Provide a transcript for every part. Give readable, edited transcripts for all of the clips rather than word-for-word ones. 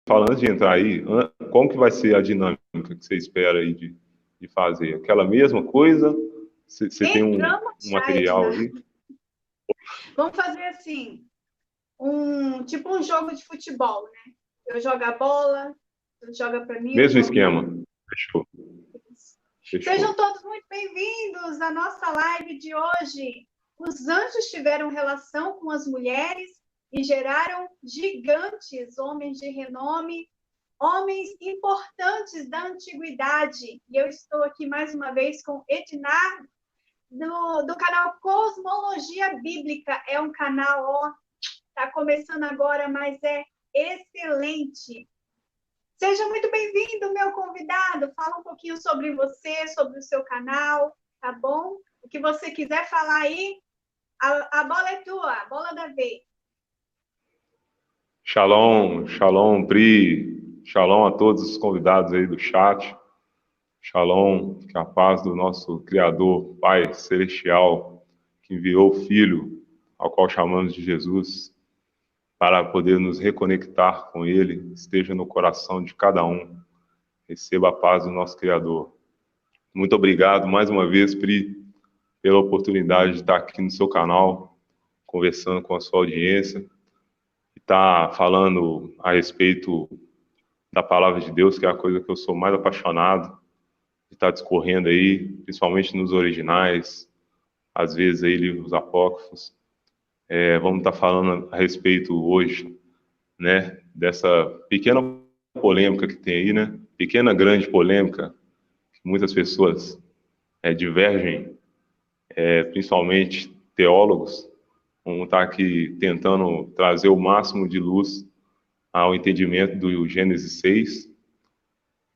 falando antes de entrar aí, como que vai ser a dinâmica que você espera aí de fazer? Aquela mesma coisa? Você tem Entramos um já, material Edna. aí? Vamos fazer assim, tipo um jogo de futebol, né? Eu jogo a bola, tu joga para mim, eu Mesmo jogo para esquema. Fechou, Sejam fechou. todos muito bem-vindos à nossa live de hoje. Os anjos tiveram relação com as mulheres e geraram gigantes, homens de renome, homens importantes da antiguidade. E eu estou aqui mais uma vez com Ednar, do canal Cosmologia Bíblica. É um canal, ó, está começando agora, mas é excelente. Seja muito bem-vindo, meu convidado. Fala um pouquinho sobre você, sobre o seu canal, tá bom? O que você quiser falar aí, a bola é tua, a bola da vez. Shalom, shalom, Pri. Shalom a todos os convidados aí do chat. Shalom, que a paz do nosso Criador, Pai Celestial, que enviou o Filho, ao qual chamamos de Jesus, para poder nos reconectar com Ele, esteja no coração de cada um. Receba a paz do nosso Criador. Muito obrigado mais uma vez, Pri, pela oportunidade de estar aqui no seu canal, conversando com a sua audiência, e estar falando a respeito da palavra de Deus, que é a coisa que eu sou mais apaixonado, de estar discorrendo aí, principalmente nos originais, às vezes aí livros apócrifos. Vamos estar falando a respeito hoje, né, dessa pequena polêmica que tem aí, né, pequena grande polêmica, que muitas pessoas divergem, principalmente teólogos, vamos estar aqui tentando trazer o máximo de luz ao entendimento do Gênesis 6,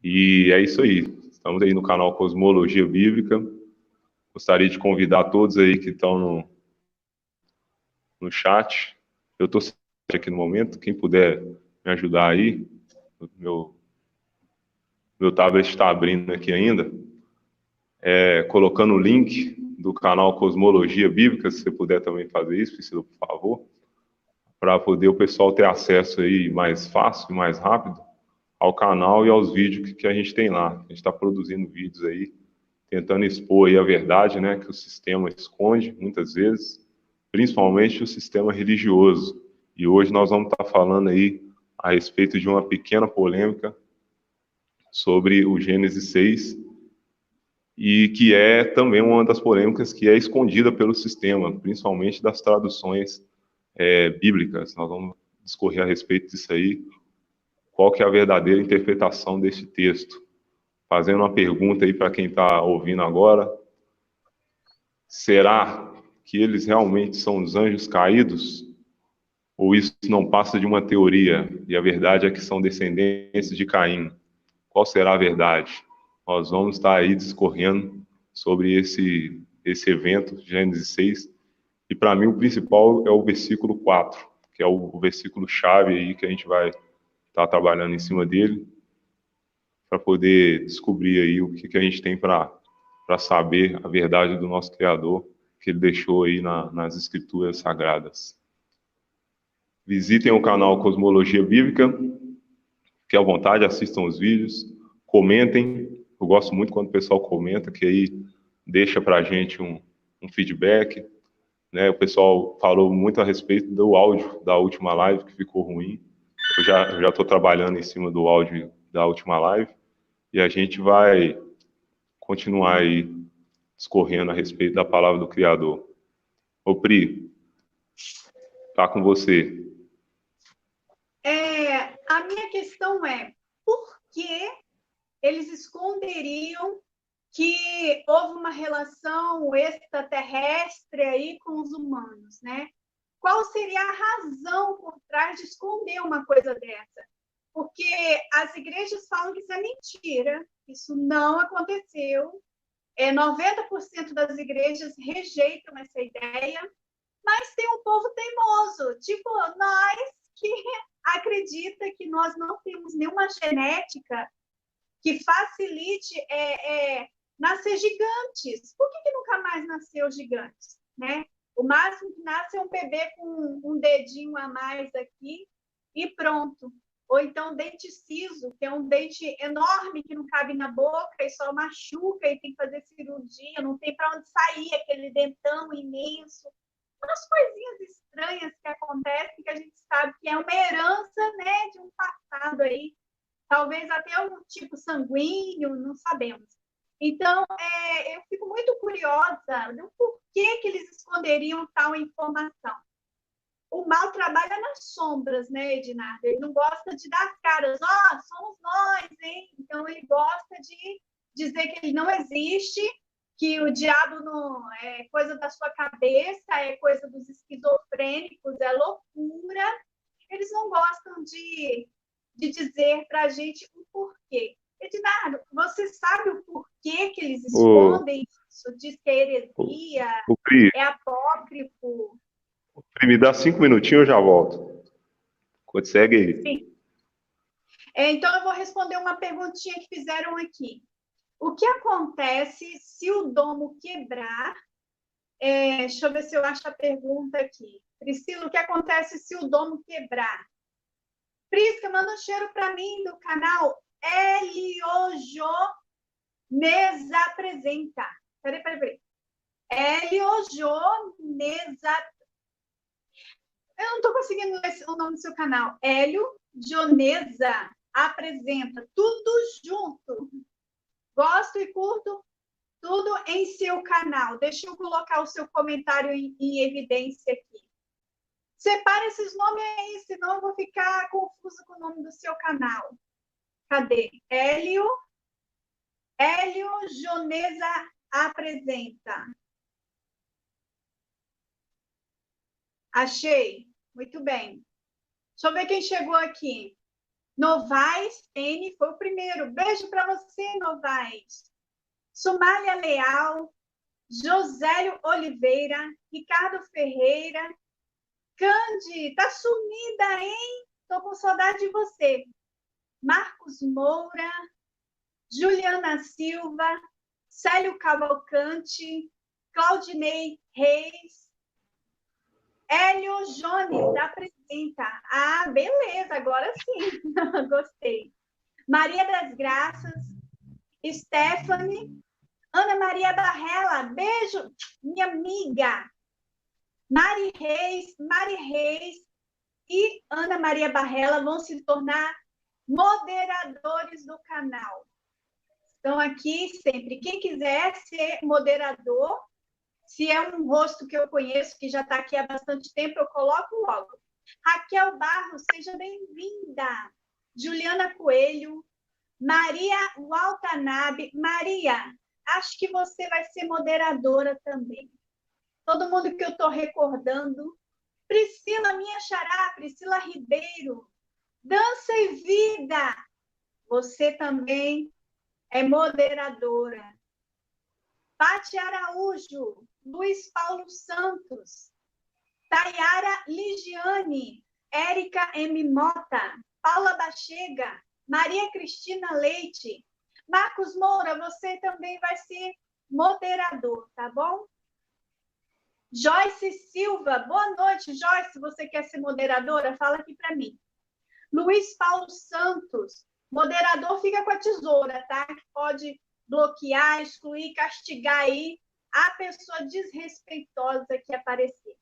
e é isso aí. Estamos aí no canal Cosmologia Bíblica. Gostaria de convidar todos aí que estão no chat. Eu estou aqui no momento, quem puder me ajudar aí, meu, meu tablet está abrindo aqui ainda, colocando o link do canal Cosmologia Bíblica, se você puder também fazer isso, Priscila, por favor, para poder o pessoal ter acesso aí mais fácil, mais rápido ao canal e aos vídeos que a gente tem lá. A gente está produzindo vídeos aí, tentando expor aí a verdade, né, que o sistema esconde muitas vezes, principalmente o sistema religioso. E hoje nós vamos estar falando aí a respeito de uma pequena polêmica sobre o Gênesis 6, e que é também uma das polêmicas que é escondida pelo sistema, principalmente das traduções bíblicas. Nós vamos discorrer a respeito disso aí, qual que é a verdadeira interpretação desse texto. Fazendo uma pergunta aí para quem está ouvindo agora, será que eles realmente são os anjos caídos? Ou isso não passa de uma teoria, e a verdade é que são descendentes de Caim? Qual será a verdade? Nós vamos estar aí discorrendo sobre esse evento, Gênesis 6, e para mim o principal é o versículo 4, que é o versículo chave aí que a gente vai estar trabalhando em cima dele, para poder descobrir aí o que a gente tem para saber a verdade do nosso Criador, que ele deixou aí nas Escrituras Sagradas. Visitem o canal Cosmologia Bíblica, fiquem à vontade, assistam os vídeos, comentem. Eu gosto muito quando o pessoal comenta, que aí deixa para a gente um feedback. Né? O pessoal falou muito a respeito do áudio da última live, que ficou ruim. Eu já estou trabalhando em cima do áudio da última live, e a gente vai continuar aí discorrendo a respeito da palavra do Criador. Ô Pri, tá com você. A minha questão é, por que eles esconderiam que houve uma relação extraterrestre aí com os humanos, né? Qual seria a razão por trás de esconder uma coisa dessa? Porque as igrejas falam que isso é mentira, isso não aconteceu. 90% das igrejas rejeitam essa ideia, mas tem um povo teimoso, tipo nós, que acredita que nós não temos nenhuma genética que facilite nascer gigantes. Por que nunca mais nasceu gigantes? Né? O máximo que nasce é um bebê com um dedinho a mais aqui e pronto. ou então dente ciso, que é um dente enorme que não cabe na boca e só machuca e tem que fazer cirurgia, não tem para onde sair aquele dentão imenso. Umas coisinhas estranhas que acontecem que a gente sabe que é uma herança, né, de um passado aí, talvez até um tipo sanguíneo, não sabemos. Então, eu fico muito curiosa do porquê que eles esconderiam tal informação. O mal trabalha nas sombras, né, Ednardo? Ele não gosta de dar as caras, somos nós, hein? Então, ele gosta de dizer que ele não existe, que o diabo não é coisa da sua cabeça, é coisa dos esquizofrênicos, é loucura. Eles não gostam de dizer para a gente o porquê. Ednardo, você sabe o porquê que eles escondem isso? Diz que é heresia, é apócrifo. Me dá 5 minutinhos, eu já volto. Segue aí. Sim. Então, eu vou responder uma perguntinha que fizeram aqui. O que acontece se o domo quebrar? Deixa eu ver se eu acho a pergunta aqui. Priscila, o que acontece se o domo quebrar? Prisca, manda um cheiro para mim do canal Eliojo Mesa Apresenta. Peraí. Eliojo Mesa. Eu não estou conseguindo ler o nome do seu canal. Hélio Jonesa Apresenta. Tudo junto. Gosto e curto tudo em seu canal. Deixa eu colocar o seu comentário em evidência aqui. Separa esses nomes aí, senão eu vou ficar confusa com o nome do seu canal. Cadê? Hélio Jonesa Apresenta. Achei. Muito bem. Deixa eu ver quem chegou aqui. Novaes N foi o primeiro. Beijo para você, Novaes. Sumália Leal, Josélio Oliveira, Ricardo Ferreira. Cande, tá sumida, hein? Tô com saudade de você. Marcos Moura, Juliana Silva, Célio Cavalcante, Claudinei Reis, Hélio Jones, apresenta. Ah, beleza, agora sim. Gostei. Maria das Graças, Stephanie, Ana Maria Barrela, beijo, minha amiga. Mari Reis e Ana Maria Barrela vão se tornar moderadores do canal. Estão aqui sempre. Quem quiser ser moderador, se é um rosto que eu conheço, que já está aqui há bastante tempo, eu coloco logo. Raquel Barros, seja bem-vinda. Juliana Coelho, Maria Watanabe. Maria, acho que você vai ser moderadora também. Todo mundo que eu estou recordando. Priscila, minha xará, Priscila Ribeiro. Dança e Vida. Você também é moderadora. Pati Araújo, Luiz Paulo Santos, Tayara Ligiane, Érica M. Mota, Paula Bachega, Maria Cristina Leite, Marcos Moura, você também vai ser moderador, tá bom? Joyce Silva, boa noite, Joyce, você quer ser moderadora? Fala aqui para mim. Luiz Paulo Santos, moderador fica com a tesoura, tá? Pode bloquear, excluir, castigar aí a pessoa desrespeitosa que aparecer.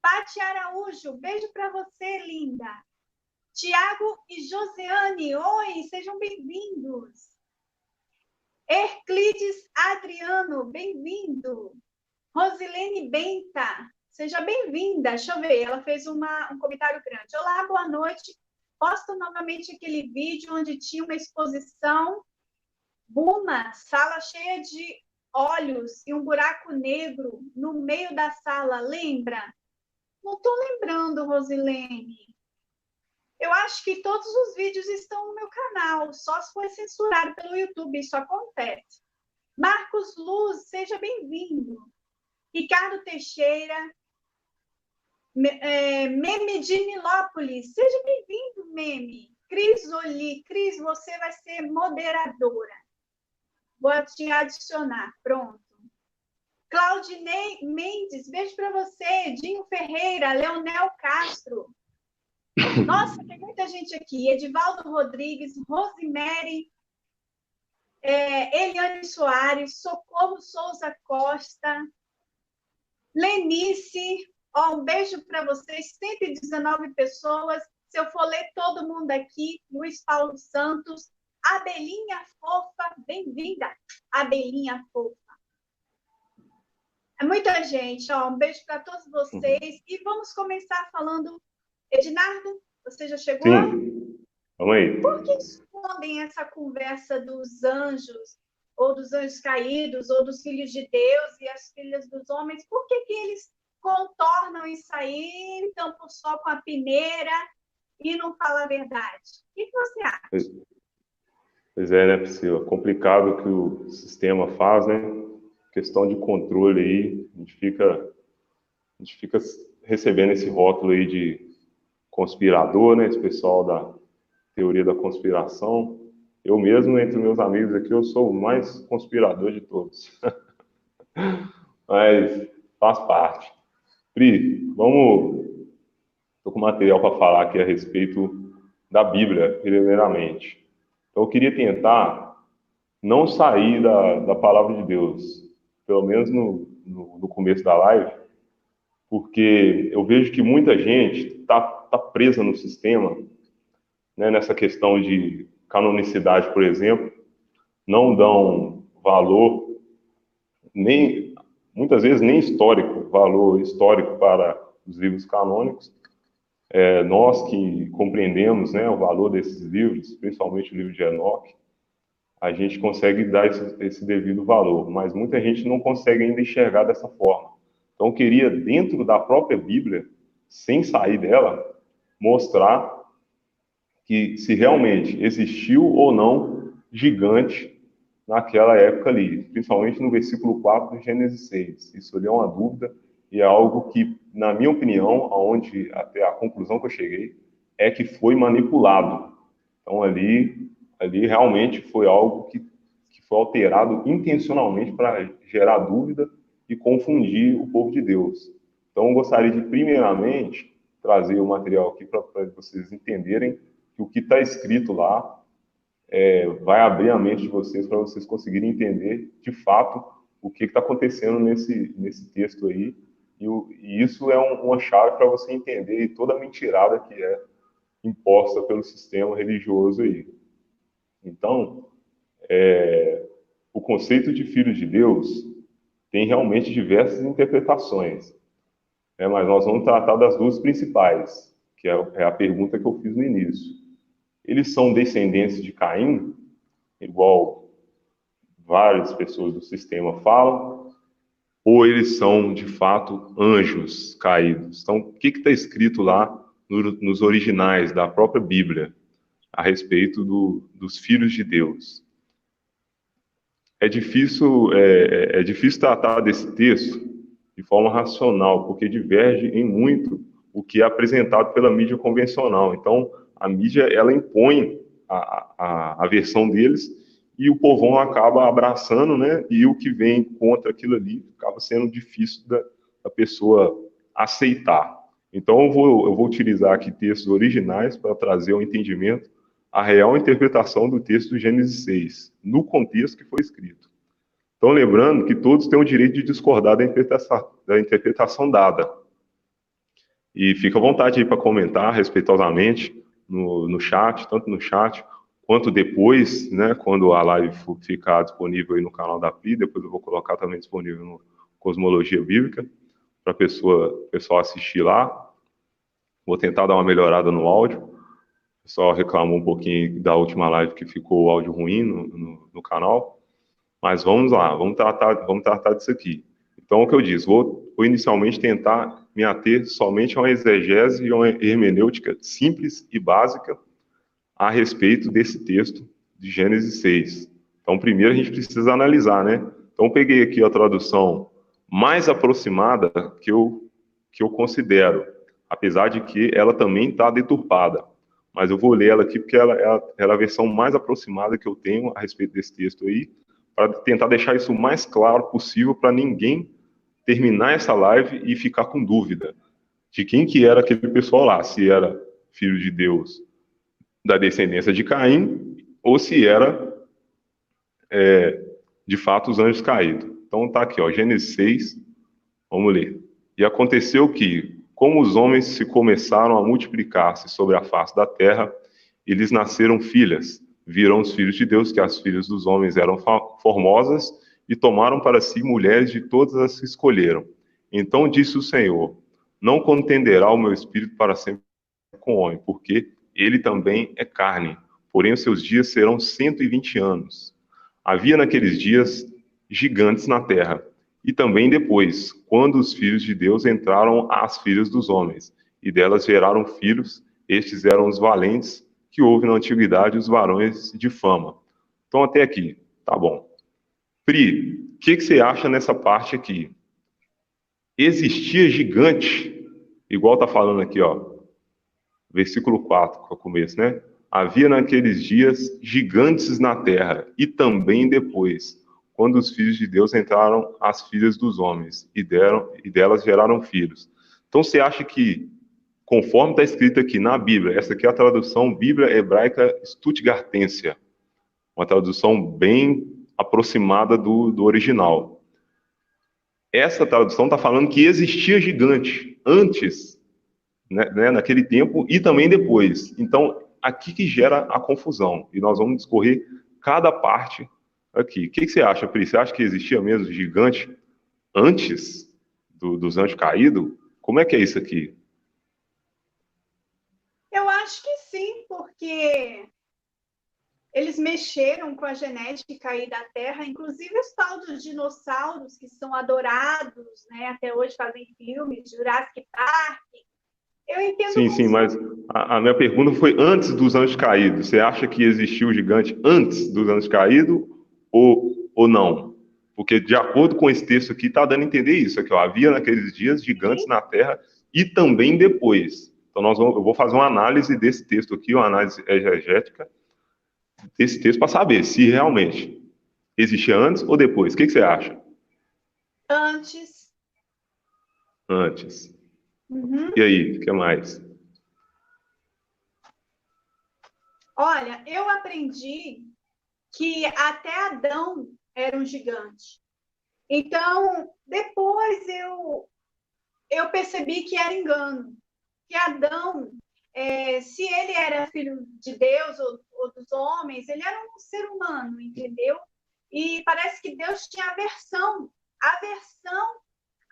Pati Araújo, beijo para você, linda. Tiago e Josiane, oi, sejam bem-vindos. Herclides Adriano, bem-vindo. Rosilene Benta, seja bem-vinda. Deixa eu ver, ela fez um comentário grande. Olá, boa noite. Posto novamente aquele vídeo onde tinha uma exposição, Buma, sala cheia de olhos e um buraco negro no meio da sala, lembra? Não estou lembrando, Rosilene. Eu acho que todos os vídeos estão no meu canal, só se foi censurado pelo YouTube, isso acontece. Marcos Luz, seja bem-vindo. Ricardo Teixeira, Meme de Nilópolis, seja bem-vindo, Meme. Cris Oli, Cris, você vai ser moderadora. Vou te adicionar, pronto. Claudinei Mendes, beijo para você. Dinho Ferreira, Leonel Castro. Nossa, tem muita gente aqui. Edivaldo Rodrigues, Rosemary, Eliane Soares, Socorro Souza Costa, Lenice, ó, um beijo para vocês, 119 pessoas. Se eu for ler todo mundo aqui, Luiz Paulo Santos, Abelinha Fofa, bem-vinda, Abelinha Fofa. É muita gente, ó, um beijo para todos vocês. E vamos começar falando, Ednardo, você já chegou? Sim, vamos aí. Por que escondem essa conversa dos anjos, ou dos anjos caídos, ou dos filhos de Deus e as filhas dos homens? Por que eles contornam isso aí, tampam só com a peneira e não falam a verdade? O que você acha? Pois é, né, Priscila? Complicado que o sistema faz, né? Questão de controle aí, a gente fica recebendo esse rótulo aí de conspirador, né? Esse pessoal da teoria da conspiração. Eu mesmo, entre meus amigos aqui, eu sou o mais conspirador de todos. Mas faz parte. Pri, vamos... Estou com material para falar aqui a respeito da Bíblia, primeiramente. Então, eu queria tentar não sair da palavra de Deus, pelo menos no começo da live, porque eu vejo que muita gente está presa no sistema, né, nessa questão de canonicidade, por exemplo, não dão valor, nem muitas vezes nem valor histórico para os livros canônicos. Nós que compreendemos, né, o valor desses livros, principalmente o livro de Enoque, a gente consegue dar esse devido valor, mas muita gente não consegue ainda enxergar dessa forma. Então, eu queria, dentro da própria Bíblia, sem sair dela, mostrar que se realmente existiu ou não gigante naquela época ali, principalmente no versículo 4 de Gênesis 6. Isso ali é uma dúvida e é algo que, na minha opinião, aonde até a conclusão que eu cheguei, é que foi manipulado. Então, ali realmente foi algo que foi alterado intencionalmente para gerar dúvida e confundir o povo de Deus. Então, eu gostaria de, primeiramente, trazer o material aqui para vocês entenderem que o que está escrito lá vai abrir a mente de vocês para vocês conseguirem entender, de fato, o que está acontecendo nesse texto aí. E isso é uma chave para você entender toda a mentirada que é imposta pelo sistema religioso aí. Então, o conceito de filho de Deus tem realmente diversas interpretações, né? Mas nós vamos tratar das duas principais, que é a pergunta que eu fiz no início. Eles são descendentes de Caim, igual várias pessoas do sistema falam, ou eles são, de fato, anjos caídos? Então, o que está escrito lá nos originais da própria Bíblia a respeito dos filhos de Deus? É difícil tratar desse texto de forma racional, porque diverge em muito o que é apresentado pela mídia convencional. Então, a mídia, ela impõe a versão deles e o povão acaba abraçando, né? E o que vem contra aquilo ali acaba sendo difícil da pessoa aceitar. Então, eu vou utilizar aqui textos originais para trazer ao entendimento a real interpretação do texto do Gênesis 6, no contexto que foi escrito. Então, lembrando que todos têm o direito de discordar da interpretação dada. E fica à vontade aí para comentar respeitosamente no chat, tanto no chat quanto depois, né, quando a live ficar disponível aí no canal da PI, depois eu vou colocar também disponível no Cosmologia Bíblica, para o pessoal assistir lá. Vou tentar dar uma melhorada no áudio. O pessoal reclamou um pouquinho da última live que ficou o áudio ruim no canal. Mas vamos lá, vamos tratar disso aqui. Então, o que eu disse, vou inicialmente tentar me ater somente a uma exegese e uma hermenêutica simples e básica a respeito desse texto de Gênesis 6. Então, primeiro a gente precisa analisar, né? Então, eu peguei aqui a tradução mais aproximada que eu considero, apesar de que ela também está deturpada. Mas eu vou ler ela aqui porque ela é a versão mais aproximada que eu tenho a respeito desse texto aí, para tentar deixar isso o mais claro possível para ninguém terminar essa live e ficar com dúvida de quem que era aquele pessoal lá, se era filho de Deus da descendência de Caim, ou se era, de fato, os anjos caídos. Então tá aqui, ó, Gênesis 6, vamos ler. E aconteceu que, como os homens se começaram a multiplicar-se sobre a face da terra, e lhes nasceram filhas. Viram os filhos de Deus que as filhas dos homens eram formosas e tomaram para si mulheres de todas as que escolheram. Então disse o Senhor: não contenderá o meu espírito para sempre com o homem, porque ele também é carne. Porém os seus dias serão 120 anos. Havia naqueles dias gigantes na terra. E também depois, quando os filhos de Deus entraram às filhas dos homens, e delas geraram filhos, estes eram os valentes que houve na antiguidade, os varões de fama. Então, até aqui, tá bom. Pri, o que você acha nessa parte aqui? Existia gigante, igual tá falando aqui, ó, versículo 4, que é o começo, né? Havia naqueles dias gigantes na terra, e também depois, quando os filhos de Deus entraram às filhas dos homens, e delas geraram filhos. Então, você acha que, conforme está escrito aqui na Bíblia, essa aqui é a tradução Bíblia Hebraica Stuttgartensia, uma tradução bem aproximada do original. Essa tradução está falando que existia gigante antes, né, naquele tempo e também depois. Então, aqui que gera a confusão. E nós vamos discorrer cada parte aqui. O que você acha, Pri? Você acha que existia mesmo gigante antes dos anjos caídos? Como é que é isso aqui? Eu acho que sim, porque eles mexeram com a genética aí da Terra, inclusive os tal dos dinossauros que são adorados, né? Até hoje fazem filmes, Jurassic Park. Eu entendo. Sim, mas a minha pergunta foi antes dos anjos caídos. Você acha que existiu o gigante antes dos anjos caídos ou não? Porque de acordo com esse texto aqui, está dando a entender isso aqui, ó. Havia naqueles dias gigantes na Terra e também depois. Então eu vou fazer uma análise desse texto aqui, uma análise exegética desse texto para saber se realmente existia antes ou depois. O que você acha? Antes. Antes. Uhum. E aí, o que mais? Olha, eu aprendi que até Adão era um gigante. Então, depois eu percebi que era engano. Que Adão, se ele era filho de Deus ou dos homens, ele era um ser humano, entendeu? E parece que Deus tinha aversão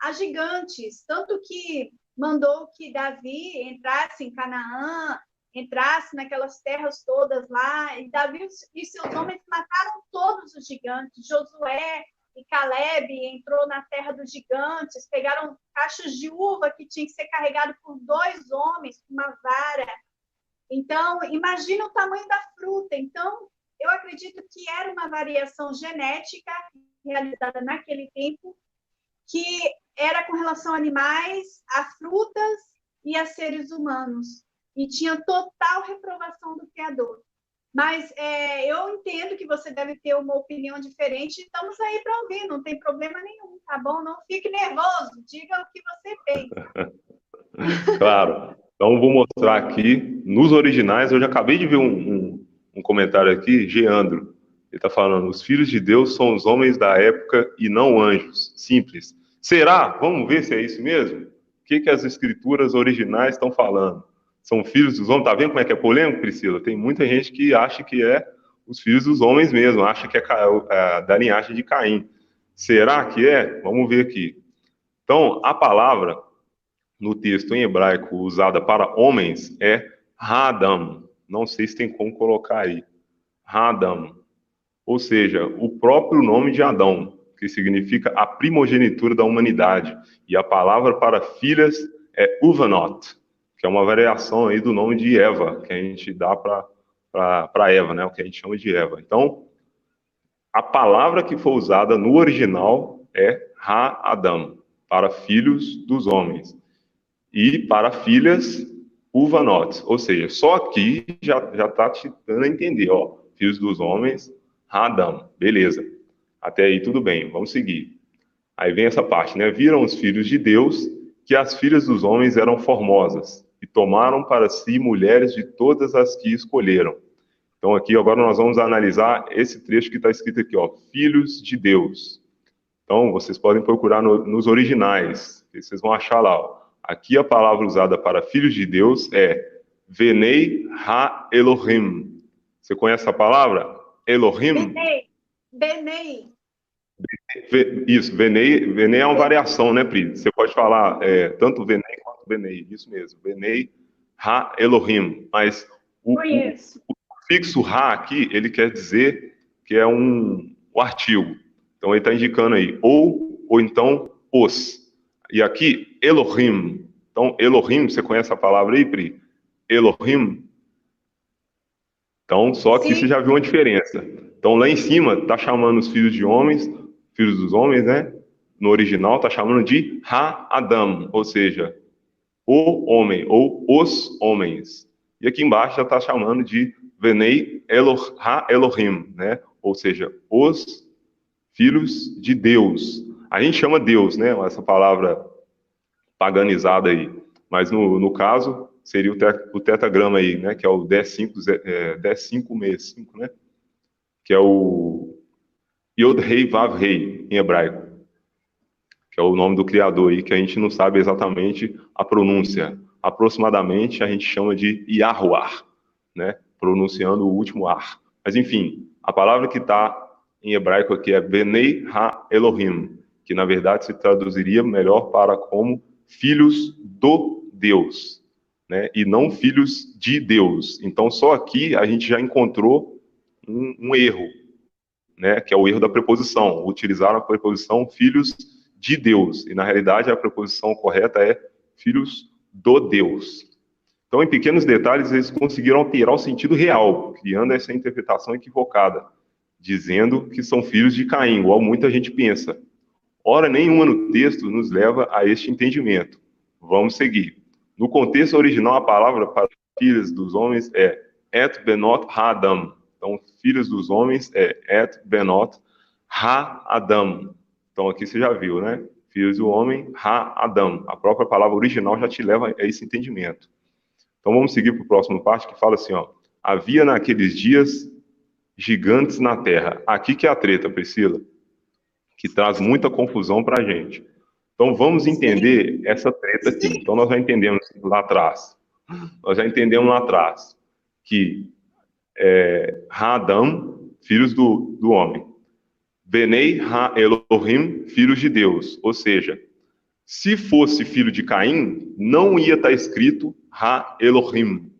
a gigantes, tanto que mandou que Davi entrasse em Canaã, entrasse naquelas terras todas lá, e Davi e seus homens mataram todos os gigantes. Josué e Caleb entrou na terra dos gigantes, pegaram cachos de uva que tinha que ser carregado por 2 homens com uma vara. Então, imagina o tamanho da fruta. Então, eu acredito que era uma variação genética realizada naquele tempo, que era com relação a animais, a frutas e a seres humanos. E tinha total reprovação do Criador. Mas eu entendo que você deve ter uma opinião diferente. Estamos aí para ouvir, não tem problema nenhum, tá bom? Não fique nervoso, diga o que você pensa. Claro. Então, vou mostrar aqui, nos originais, eu já acabei de ver um comentário aqui, Geandro. Ele está falando, os filhos de Deus são os homens da época e não anjos. Simples. Será? Vamos ver se é isso mesmo? O que as escrituras originais estão falando? São filhos dos homens? Tá vendo como é que é polêmico, Priscila? Tem muita gente que acha que é os filhos dos homens mesmo, acha que é da linhagem de Caim. Será que é? Vamos ver aqui. Então, a palavra no texto em hebraico usada para homens é Hadam. Não sei se tem como colocar aí. Hadam. Ou seja, o próprio nome de Adão, que significa a primogenitura da humanidade. E a palavra para filhas é Uvanot, que é uma variação aí do nome de Eva, que a gente dá para Eva, né? O que a gente chama de Eva. Então, a palavra que foi usada no original é Ha-Adam, para filhos dos homens. E para filhas, Uvanot. Ou seja, só aqui já está te dando a entender, ó. Filhos dos homens, Ha-Adam. Beleza. Até aí tudo bem, vamos seguir. Aí vem essa parte, né? Viram os filhos de Deus que as filhas dos homens eram formosas e tomaram para si mulheres de todas as que escolheram. Então aqui agora nós vamos analisar esse trecho que está escrito aqui, ó, filhos de Deus. Então vocês podem procurar nos originais, que vocês vão achar lá, ó. Aqui a palavra usada para filhos de Deus é Venei Ha-Elohim. Você conhece essa palavra? Elohim? Benei. Isso, Venei é uma variação, né, Pri? Você pode falar tanto Venei quanto Benei, isso mesmo. Venei Ha-Elohim. Mas o fixo Ha aqui, ele quer dizer que é um artigo. Então ele está indicando aí, ou então os. E aqui, Elohim. Então, Elohim, você conhece a palavra aí, Pri? Elohim. Então, só que você já viu uma diferença. Então, lá em cima, está chamando os filhos de homens, filhos dos homens, né? No original, está chamando de Ha-Adam, ou seja, o homem, ou os homens. E aqui embaixo já está chamando de Venei Ha-Elohim, né? Ou seja, os filhos de Deus. A gente chama Deus, né? Essa palavra paganizada aí. Mas no caso, seria o tetragrama aí, né? Que é o 10.565, né? Que é o Yod Rei Vav Rei, em hebraico. Que é o nome do Criador aí, que a gente não sabe exatamente a pronúncia. Aproximadamente, a gente chama de Yahuwah, né? Pronunciando o último ar. Mas, enfim, a palavra que está em hebraico aqui é Benei Ha-Elohim, que, na verdade, se traduziria melhor para como filhos do Deus, né? E não filhos de Deus. Então, só aqui a gente já encontrou um erro, né? Que é o erro da preposição. Utilizaram a preposição filhos de Deus. E, na realidade, a preposição correta é filhos do Deus. Então, em pequenos detalhes, eles conseguiram alterar o sentido real, criando essa interpretação equivocada, dizendo que são filhos de Caim, igual muita gente pensa. Hora nenhuma no texto nos leva a este entendimento. Vamos seguir. No contexto original, a palavra para filhos dos homens é Et Benot Ha-Adam. Então, filhos dos homens é Et Benot Ha-Adam. Então, aqui você já viu, né? Filhos do homem, Ha-Adam. A própria palavra original já te leva a esse entendimento. Então, vamos seguir para o próximo parte, que fala assim, ó. Havia naqueles dias gigantes na terra. Aqui que é a treta, Priscila, que traz muita confusão para a gente. Então, vamos entender essa treta aqui. Então, nós já entendemos lá atrás. Que Ha-Adam, filhos do homem. Benei Ha-Elohim, filhos de Deus. Ou seja, se fosse filho de Caim, não ia estar escrito Ha-Elohim.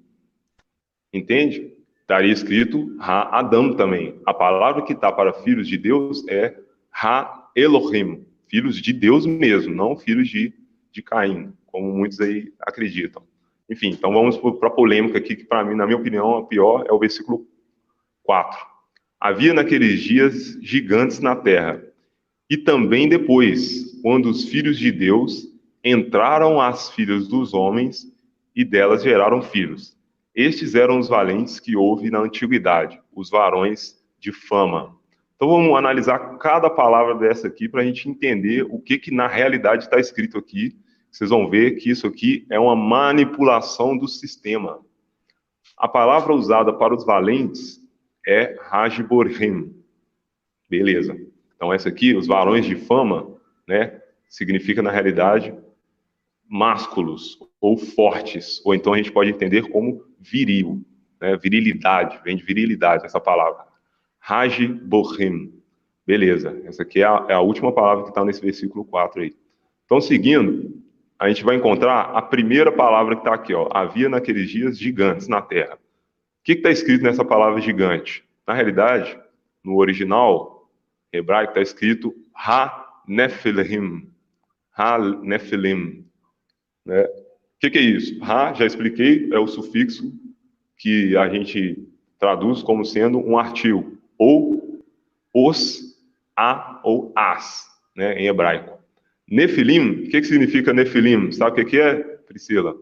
Entende? Estaria escrito Ha-Adam também. A palavra que está para filhos de Deus é Ha-Elohim. Filhos de Deus mesmo, não filhos de Caim, como muitos aí acreditam. Enfim, então vamos para a polêmica aqui, que para mim, na minha opinião, a pior é o versículo 4. Havia naqueles dias gigantes na terra, e também depois, quando os filhos de Deus entraram às filhas dos homens, e delas geraram filhos. Estes eram os valentes que houve na antiguidade, os varões de fama. Então vamos analisar cada palavra dessa aqui para a gente entender o que na realidade está escrito aqui. Vocês vão ver que isso aqui é uma manipulação do sistema. A palavra usada para os valentes é Hagiborim. Beleza. Então essa aqui, os varões de fama, né, significa na realidade másculos ou fortes, ou então a gente pode entender como viril, né, virilidade, vem de virilidade essa palavra. Hagiborim. Beleza. Essa aqui é a última palavra que está nesse versículo 4 aí. Então, seguindo, a gente vai encontrar a primeira palavra que está aqui, ó. Havia naqueles dias gigantes na terra. O que está escrito nessa palavra gigante? Na realidade, no original hebraico está escrito Ha-Nephilim. Ha-Nephilim. Né? O que é isso? Ha, já expliquei, é o sufixo que a gente traduz como sendo um artigo, ou os, a ou as, né, em hebraico. Nefilim, o que significa Nefilim? Sabe o que é, Priscila?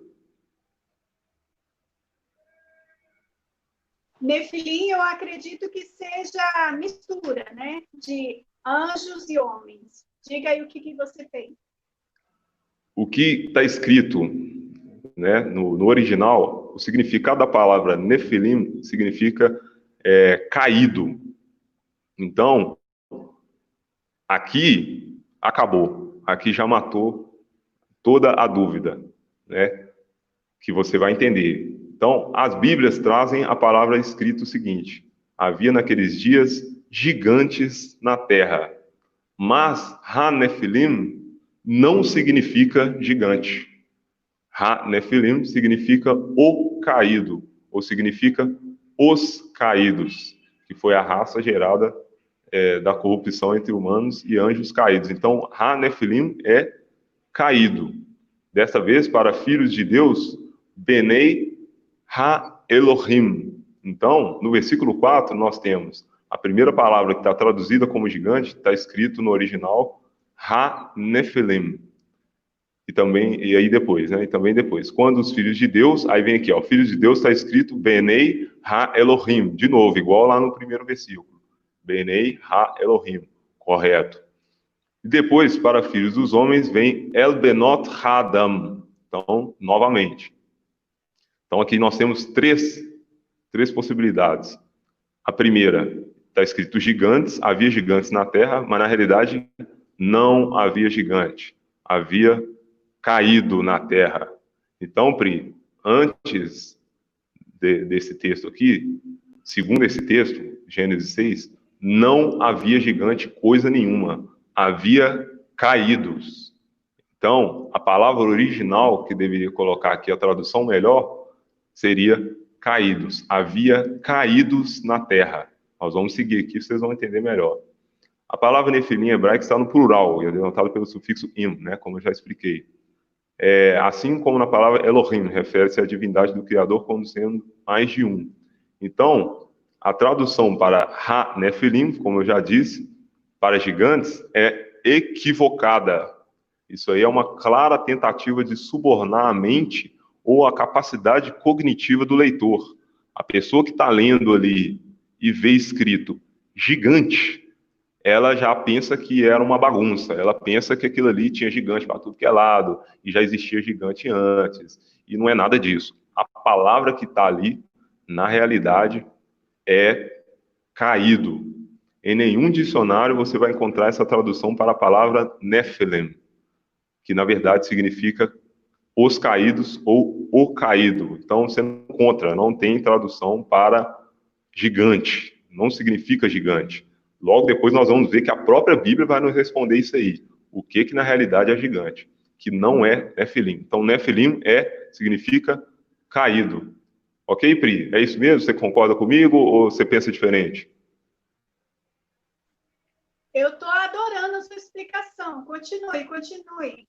Nefilim, eu acredito que seja mistura, né, de anjos e homens. Diga aí o que você tem. O que está escrito né, no original, o significado da palavra Nefilim significa caído. Então, aqui acabou. Aqui já matou toda a dúvida, né, que você vai entender. Então, as Bíblias trazem a palavra escrita o seguinte: havia naqueles dias gigantes na terra. Mas Ha-Nefilim não significa gigante. Ha-Nefilim significa o caído, ou significa os caídos, que foi a raça gerada da corrupção entre humanos e anjos caídos. Então, Ha-Nefilim é caído. Desta vez, para filhos de Deus, Benei Ha-Elohim. Então, no versículo 4, nós temos a primeira palavra que está traduzida como gigante, está escrito no original Ha-Nefilim. E aí depois, né? E também depois. Quando os filhos de Deus, aí vem aqui, ó, filhos de Deus está escrito Benei Ha-Elohim. De novo, igual lá no primeiro versículo. Benei Ha-Elohim. Correto. E depois, para filhos dos homens, vem El Benot Ha-Adam. Então, novamente. Então, aqui nós temos três possibilidades. A primeira, está escrito gigantes, havia gigantes na terra, mas na realidade não havia gigante. Havia caído na terra. Então, Pri, antes desse texto aqui, segundo esse texto, Gênesis 6, não havia gigante coisa nenhuma. Havia caídos. Então, a palavra original que deveria colocar aqui, a tradução melhor, seria caídos. Havia caídos na terra. Nós vamos seguir aqui, vocês vão entender melhor. A palavra Nefilim hebraica está no plural, e é denotada pelo sufixo im, né, como eu já expliquei. Assim como na palavra Elohim, refere-se à divindade do Criador como sendo mais de um. Então, a tradução para Ha-Nefilim, como eu já disse, para gigantes, é equivocada. Isso aí é uma clara tentativa de subornar a mente ou a capacidade cognitiva do leitor. A pessoa que está lendo ali e vê escrito gigante, ela já pensa que era uma bagunça, ela pensa que aquilo ali tinha gigante para tudo que é lado, e já existia gigante antes, e não é nada disso. A palavra que está ali, na realidade, é caído. Em nenhum dicionário você vai encontrar essa tradução para a palavra Nephilim, que na verdade significa os caídos ou o caído. Então você não encontra, não tem tradução para gigante, não significa gigante. Logo depois nós vamos ver que a própria Bíblia vai nos responder isso aí. O que na realidade é gigante, que não é Nefilim. Então Nefilim significa caído. Ok, Pri? É isso mesmo? Você concorda comigo ou você pensa diferente? Eu estou adorando a sua explicação. Continue.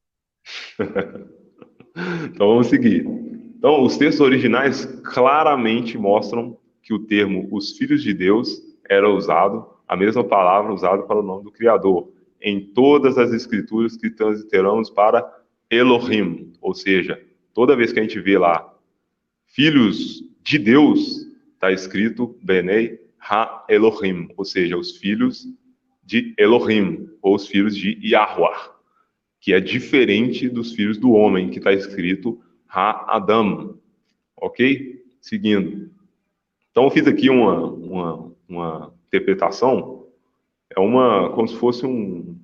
Então vamos seguir. Então, os textos originais claramente mostram que o termo os filhos de Deus era usado, a mesma palavra usada para o nome do Criador, em todas as escrituras que transliteramos para Elohim, ou seja, toda vez que a gente vê lá filhos de Deus, está escrito Benei Ha-Elohim, ou seja, os filhos de Elohim, ou os filhos de Yahuwah, que é diferente dos filhos do homem, que está escrito Ha-Adam. Ok? Seguindo. Então, eu fiz aqui uma interpretação, como se fosse um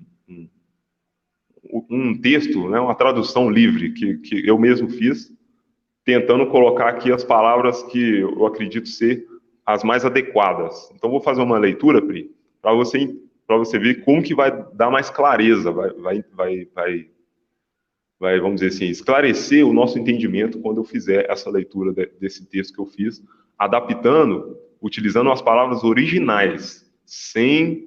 texto, né, uma tradução livre, que eu mesmo fiz, tentando colocar aqui as palavras que eu acredito ser as mais adequadas. Então, vou fazer uma leitura, Pri, para você ver como que vai dar mais clareza, vai, vamos dizer assim, esclarecer o nosso entendimento quando eu fizer essa leitura desse texto que eu fiz, utilizando as palavras originais, sem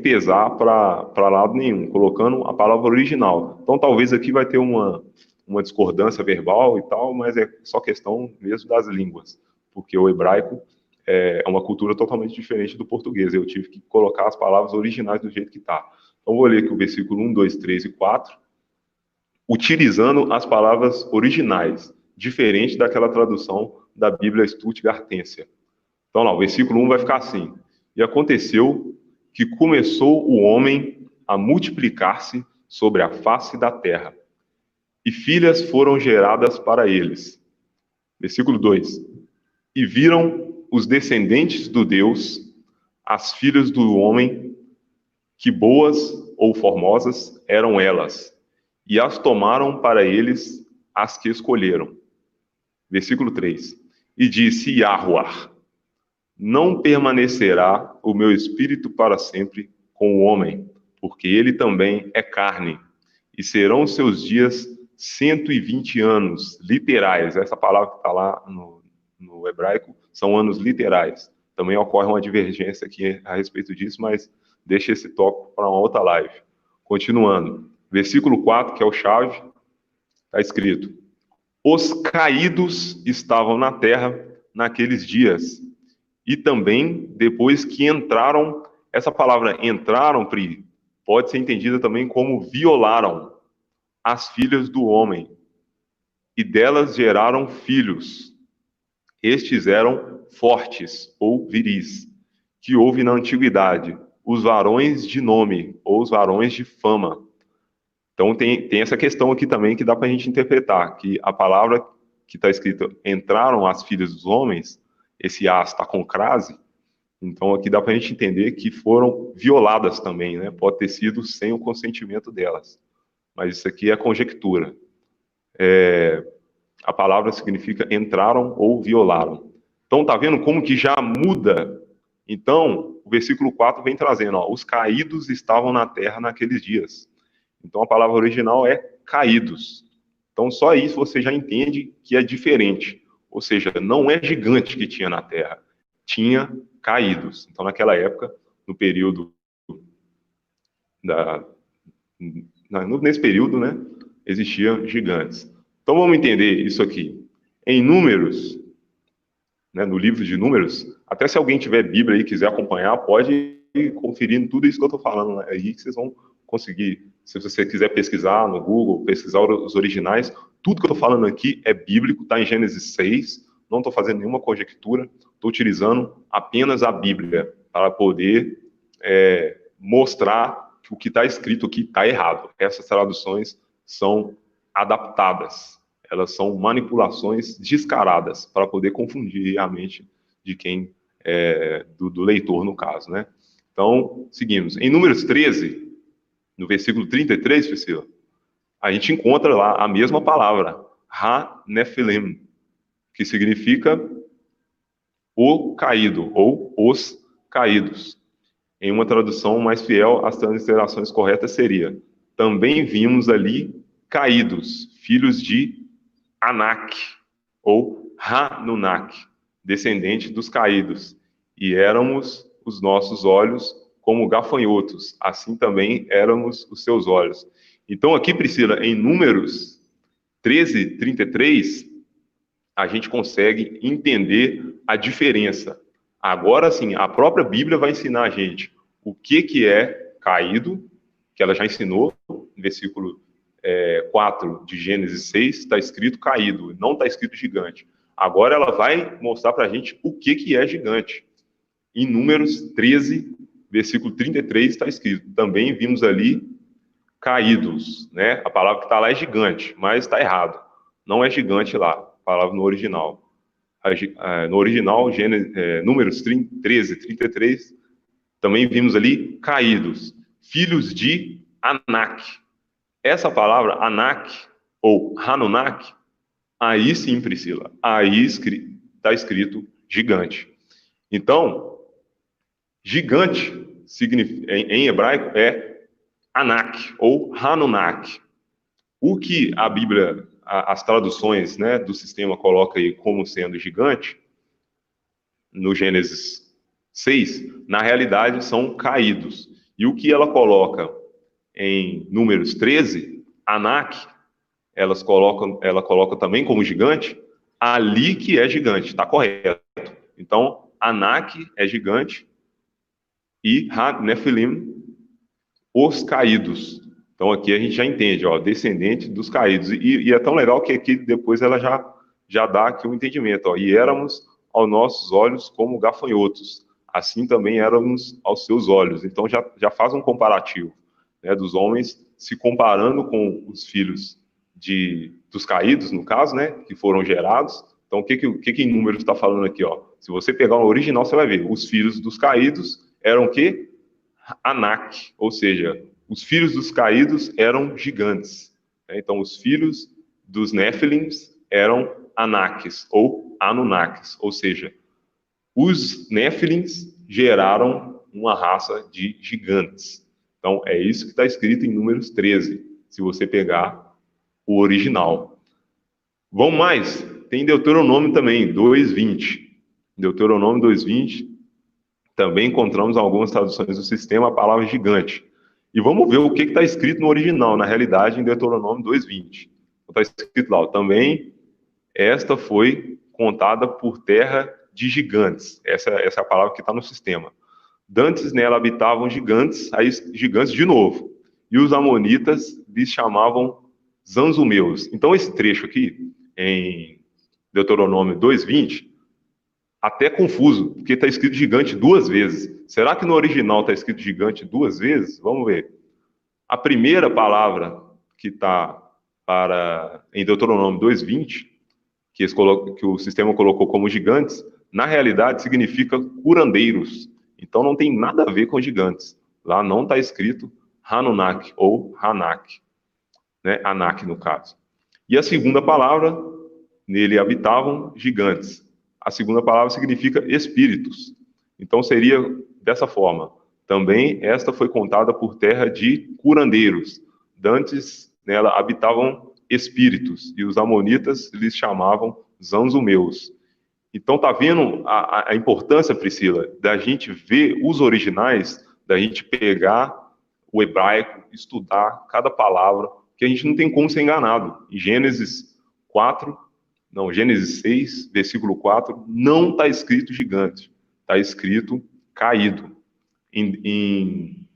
pesar para lado nenhum, colocando a palavra original. Então, talvez aqui vai ter uma discordância verbal e tal, mas é só questão mesmo das línguas, porque o hebraico é uma cultura totalmente diferente do português. Eu tive que colocar as palavras originais do jeito que está. Então, vou ler aqui o versículo 1, 2, 3 e 4, utilizando as palavras originais, diferente daquela tradução da Bíblia Stuttgartense. Então, lá, o versículo 1 vai ficar assim: E aconteceu que começou o homem a multiplicar-se sobre a face da terra, e filhas foram geradas para eles. Versículo 2. E viram os descendentes do Deus, as filhas do homem, que boas ou formosas eram elas, e as tomaram para eles as que escolheram. Versículo 3. E disse Yahuwah: não permanecerá o meu espírito para sempre com o homem, porque ele também é carne, e serão seus dias 120 anos literais. Essa palavra que está lá no hebraico são anos literais. Também ocorre uma divergência aqui a respeito disso, mas deixa esse tópico para uma outra live. Continuando, versículo 4, que é o chave, está escrito: os caídos estavam na terra naqueles dias, e também depois que entraram. Essa palavra entraram, Pri, pode ser entendida também como violaram as filhas do homem, e delas geraram filhos. Estes eram fortes ou viris, que houve na antiguidade, os varões de nome, ou os varões de fama. Então tem essa questão aqui também que dá para a gente interpretar, que a palavra que está escrita, entraram as filhas dos homens, esse A está com crase, então aqui dá para a gente entender que foram violadas também, né? Pode ter sido sem o consentimento delas. Mas isso aqui é conjectura. A palavra significa entraram ou violaram. Então, tá vendo como que já muda? Então, o versículo 4 vem trazendo, ó, os caídos estavam na terra naqueles dias. Então, a palavra original é caídos. Então, só isso você já entende que é diferente. Ou seja, não é gigante que tinha na terra, tinha caídos. Então, naquela época, no período nesse período, né, existiam gigantes. Então vamos entender isso aqui. Em Números, né, no livro de Números, até se alguém tiver Bíblia aí e quiser acompanhar, pode ir conferindo tudo isso que eu estou falando, né, aí que vocês vão conseguir. Se você quiser pesquisar no Google, pesquisar os originais, tudo que eu estou falando aqui é bíblico, está em Gênesis 6, não estou fazendo nenhuma conjectura, estou utilizando apenas a Bíblia para poder mostrar que o que está escrito aqui está errado. Essas traduções são adaptadas, elas são manipulações descaradas para poder confundir a mente de quem do leitor, no caso, né? Então, seguimos. Em Números 13, no versículo 33, Priscila, a gente encontra lá a mesma palavra, Ha-Nephilim, que significa o caído, ou os caídos. Em uma tradução mais fiel, as transliterações corretas seria: também vimos ali caídos, filhos de Anak, ou Hanunak, descendente dos caídos, e éramos os nossos olhos como gafanhotos, assim também éramos os seus olhos. Então aqui, Priscila, em Números 13, 33, a gente consegue entender a diferença. Agora sim, a própria Bíblia vai ensinar a gente o que é caído, que ela já ensinou, no versículo 4 de Gênesis 6, está escrito caído, não está escrito gigante. Agora ela vai mostrar para a gente o que é gigante. Em Números 13, versículo 33, está escrito: também vimos ali caídos, né? A palavra que está lá é gigante, mas está errado. Não é gigante lá, a palavra no original. No original, Números 13, 33, também vimos ali caídos, filhos de Anak. Essa palavra, Anak, ou Hanunak, aí sim, Priscila, aí está escrito gigante. Então, gigante em hebraico é Anak, ou Hanunak. O que a Bíblia, as traduções, né, do sistema coloca aí como sendo gigante, no Gênesis 6, na realidade são caídos. E o que ela coloca em Números 13, Anak, ela coloca também como gigante, ali que é gigante, está correto. Então, Anak é gigante e Ha-Nephilim, os caídos. Então aqui a gente já entende, ó, descendente dos caídos. E é tão legal que aqui depois ela já dá aqui um entendimento, ó, e éramos aos nossos olhos como gafanhotos, assim também éramos aos seus olhos. Então já faz um comparativo, né, dos homens se comparando com os filhos dos caídos, no caso, né, que foram gerados. Então, o que em números está falando aqui? Ó? Se você pegar o original, você vai ver. Os filhos dos caídos eram o quê? Anak, ou seja, os filhos dos caídos eram gigantes. Então, os filhos dos Néfilins eram Anakes, ou Anunnakis, ou seja, os Néfilins geraram uma raça de gigantes. Então, é isso que está escrito em Números 13, se você pegar o original. Vamos mais? Tem Deuteronômio também, 2:20. Deuteronômio 2:20, também encontramos algumas traduções do sistema a palavra gigante. E vamos ver o que está escrito no original, na realidade, em Deuteronômio 2:20. Está escrito lá, também esta foi contada por terra de gigantes. Essa é a palavra que está no sistema. Dantes nela habitavam gigantes, aí gigantes de novo. E os amonitas lhes chamavam zanzumeus. Então, esse trecho aqui, em Deuteronômio 2:20, até é confuso, porque está escrito gigante duas vezes. Será que no original está escrito gigante duas vezes? Vamos ver. A primeira palavra que está em Deuteronômio 2:20, que o sistema colocou como gigantes, na realidade significa curandeiros. Então não tem nada a ver com gigantes. Lá não está escrito Hanunnak ou Hanak, né? Anak no caso. E a segunda palavra, nele habitavam gigantes. A segunda palavra significa espíritos. Então seria dessa forma. Também esta foi contada por terra de curandeiros. Dantes nela habitavam espíritos, e os amonitas lhes chamavam zanzumeus. Então tá vendo a importância, Priscila, da gente ver os originais, da gente pegar o hebraico, estudar cada palavra, que a gente não tem como ser enganado. Em Gênesis 6, versículo 4, não está escrito gigante, está escrito caído. Em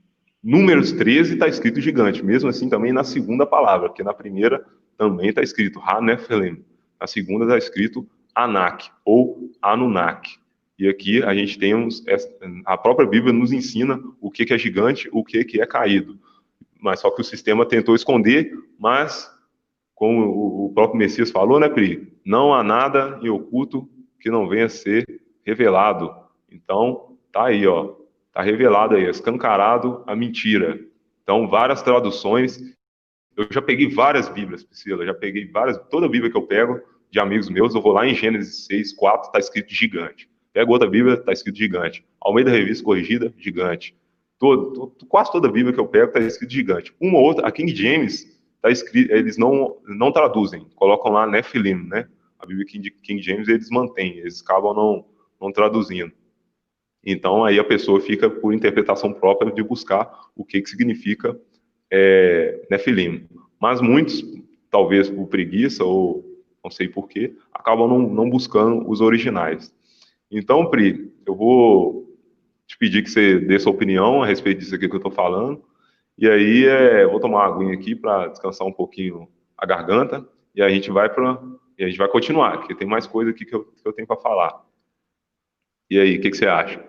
Números 13 está escrito gigante, mesmo assim também na segunda palavra, porque na primeira também está escrito Ha-Nephilim, na segunda está escrito Anak ou Anunnaki. E aqui a gente tem a própria Bíblia nos ensina o que é gigante, o que é caído. Mas só que o sistema tentou esconder, mas como o próprio Messias falou, né, Pri? Não há nada em oculto que não venha a ser revelado. Então, tá aí, ó. Tá revelado aí, escancarado a mentira. Então, várias traduções. Eu já peguei várias Bíblias, Priscila, já peguei várias. Toda Bíblia que eu pego de amigos meus, eu vou lá em Gênesis 6:4, tá escrito gigante. Pego outra Bíblia, tá escrito gigante. Almeida Revista Corrigida, gigante. Quase toda Bíblia que eu pego tá escrito gigante. Uma ou outra, a King James tá escrito, eles não traduzem, colocam lá Nephilim, né? A Bíblia King James eles mantêm, eles acabam não traduzindo. Então aí a pessoa fica por interpretação própria de buscar o que significa Nephilim. Mas muitos, talvez por preguiça ou não sei porquê, acabam não buscando os originais. Então, Pri, eu vou te pedir que você dê sua opinião a respeito disso aqui que eu estou falando. E aí, vou tomar uma aguinha aqui para descansar um pouquinho a garganta. E a gente vai continuar, porque tem mais coisa aqui que eu tenho para falar. E aí, o que você acha?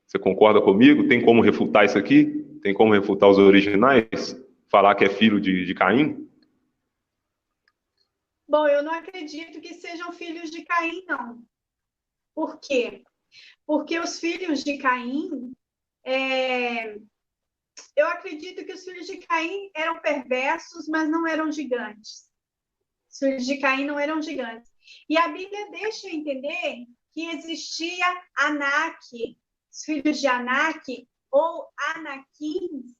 Você concorda comigo? Tem como refutar isso aqui? Tem como refutar os originais? Falar que é filho de Caim? Bom, eu não acredito que sejam filhos de Caim, não. Por quê? Porque os filhos de Caim, eu acredito que os filhos de Caim eram perversos, mas não eram gigantes. Os filhos de Caim não eram gigantes. E a Bíblia deixa entender que existia Anak, os filhos de Anak, ou Anaquins,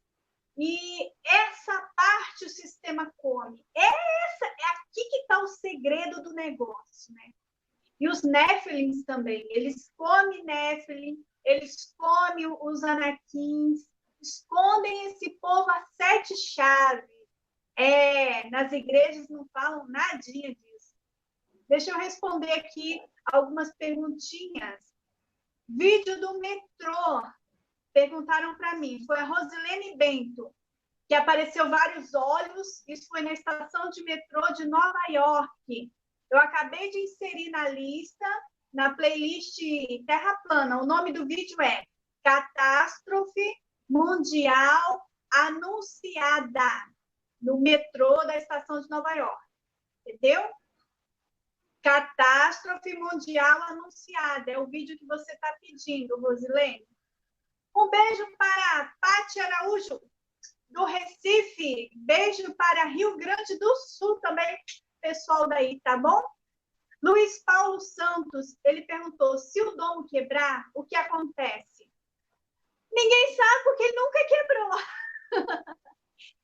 e essa parte o sistema come. É aqui que está o segredo do negócio, né? E os Néfilins também, eles comem Néfilim, eles comem os Anaquins, escondem esse povo a 7 chaves. Nas igrejas não falam nadinha disso. Deixa eu responder aqui algumas perguntinhas. Vídeo do metrô. Perguntaram para mim. Foi a Rosilene Bento, que apareceu vários olhos. Isso foi na estação de metrô de Nova York. Eu acabei de inserir na lista, na playlist Terra Plana. O nome do vídeo é Catástrofe Mundial Anunciada, no metrô da estação de Nova York. entendeu? Catástrofe mundial anunciada. É o vídeo que você está pedindo, Rosilene. Um beijo para Pati Araújo, do Recife. Beijo para Rio Grande do Sul também, pessoal daí, tá bom? Luiz Paulo Santos, ele perguntou, se o domo quebrar, o que acontece? Ninguém sabe, porque ele nunca quebrou.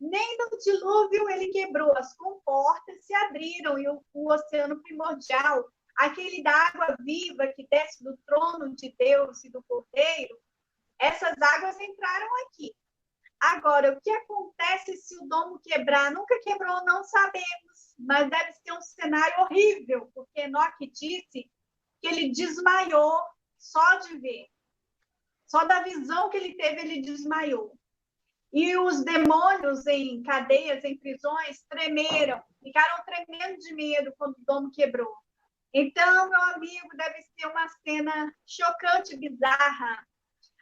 Nem no dilúvio ele quebrou. As comportas se abriram e o oceano primordial, aquele da água viva que desce do trono de Deus e do Cordeiro, essas águas entraram aqui. Agora, o que acontece se o domo quebrar? Nunca quebrou, não sabemos, mas deve ser um cenário horrível, porque Enoque disse que ele desmaiou só de ver. Só da visão que ele teve, ele desmaiou. E os demônios em cadeias, em prisões, tremeram, ficaram tremendo de medo quando o domo quebrou. Então, meu amigo, deve ser uma cena chocante, bizarra.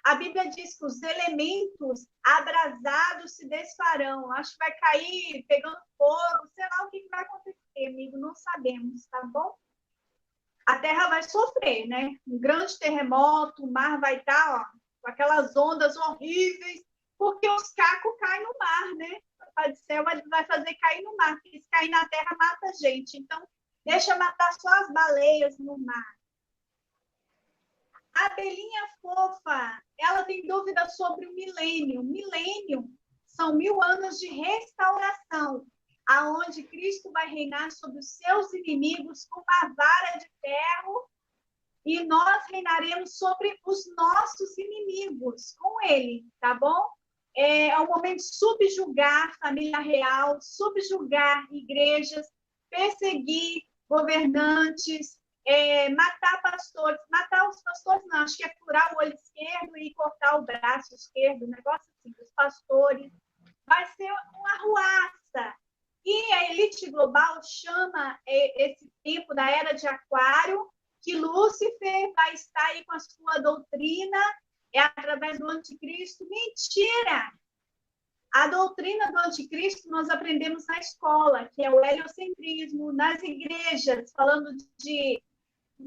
A Bíblia diz que os elementos abrasados se desfarão. Acho que vai cair pegando fogo, sei lá o que vai acontecer, amigo, não sabemos, tá bom? A Terra vai sofrer, né? Um grande terremoto, o mar vai estar, ó, com aquelas ondas horríveis, porque os cacos caem no mar, né? O Pai do Céu vai fazer cair no mar, porque se cair na terra, mata a gente. Então, deixa matar só as baleias no mar. A abelhinha fofa, ela tem dúvida sobre o milênio. Milênio são 1000 anos de restauração, aonde Cristo vai reinar sobre os seus inimigos com uma vara de ferro, e nós reinaremos sobre os nossos inimigos com ele, tá bom? É o momento de subjugar a família real, subjugar igrejas, perseguir governantes, matar pastores. Matar os pastores não, acho que é furar o olho esquerdo e cortar o braço esquerdo, um negócio assim, dos pastores. Vai ser uma arruaça. E a elite global chama esse tempo da Era de Aquário, que Lúcifer vai estar aí com a sua doutrina, através do anticristo. Mentira! A doutrina do anticristo nós aprendemos na escola, que é o heliocentrismo, nas igrejas, falando de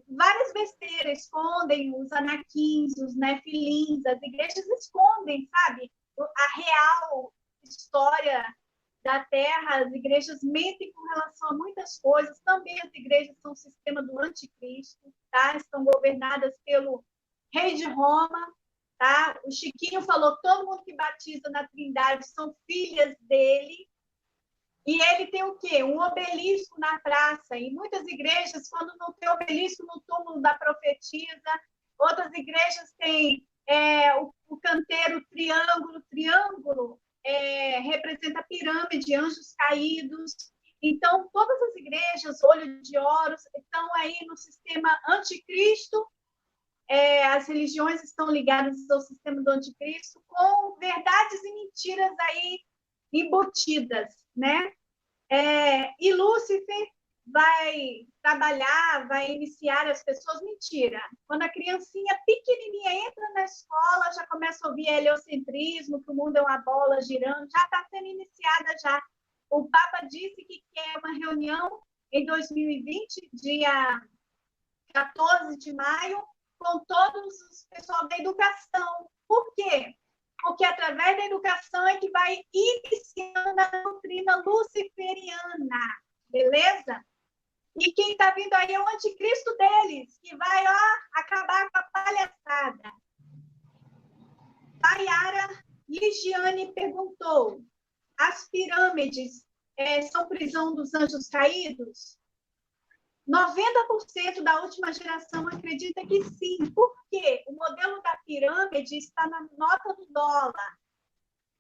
várias besteiras, escondem os anaquins, os nefilins, as igrejas escondem, sabe? A real história da Terra, as igrejas mentem com relação a muitas coisas, também as igrejas são o sistema do anticristo, tá? Estão governadas pelo rei de Roma, tá? O Chiquinho falou que todo mundo que batiza na Trindade são filhas dele, e ele tem o quê? Um obelisco na praça, e muitas igrejas, quando não tem obelisco no túmulo da profetisa, outras igrejas têm o canteiro triângulo, representa a pirâmide, anjos caídos. Então, todas as igrejas, olho de Horus, estão aí no sistema anticristo. As religiões estão ligadas ao sistema do anticristo, com verdades e mentiras aí embutidas, né? E Lúcifer vai trabalhar, vai iniciar as pessoas. Mentira. Quando a criancinha pequenininha entra na escola, já começa a ouvir heliocentrismo, que o mundo é uma bola girando, já está sendo iniciada já. O Papa disse que quer uma reunião em 2020, dia 14 de maio, com todos os pessoal da educação. Por quê? Porque através da educação é que vai iniciando a doutrina luciferiana, beleza? E quem está vindo aí é o anticristo deles, que vai acabar com a palhaçada. Tayara Ligiane perguntou, as pirâmides são prisão dos anjos caídos? 90% da última geração acredita que sim. Por quê? O modelo da pirâmide está na nota do dólar.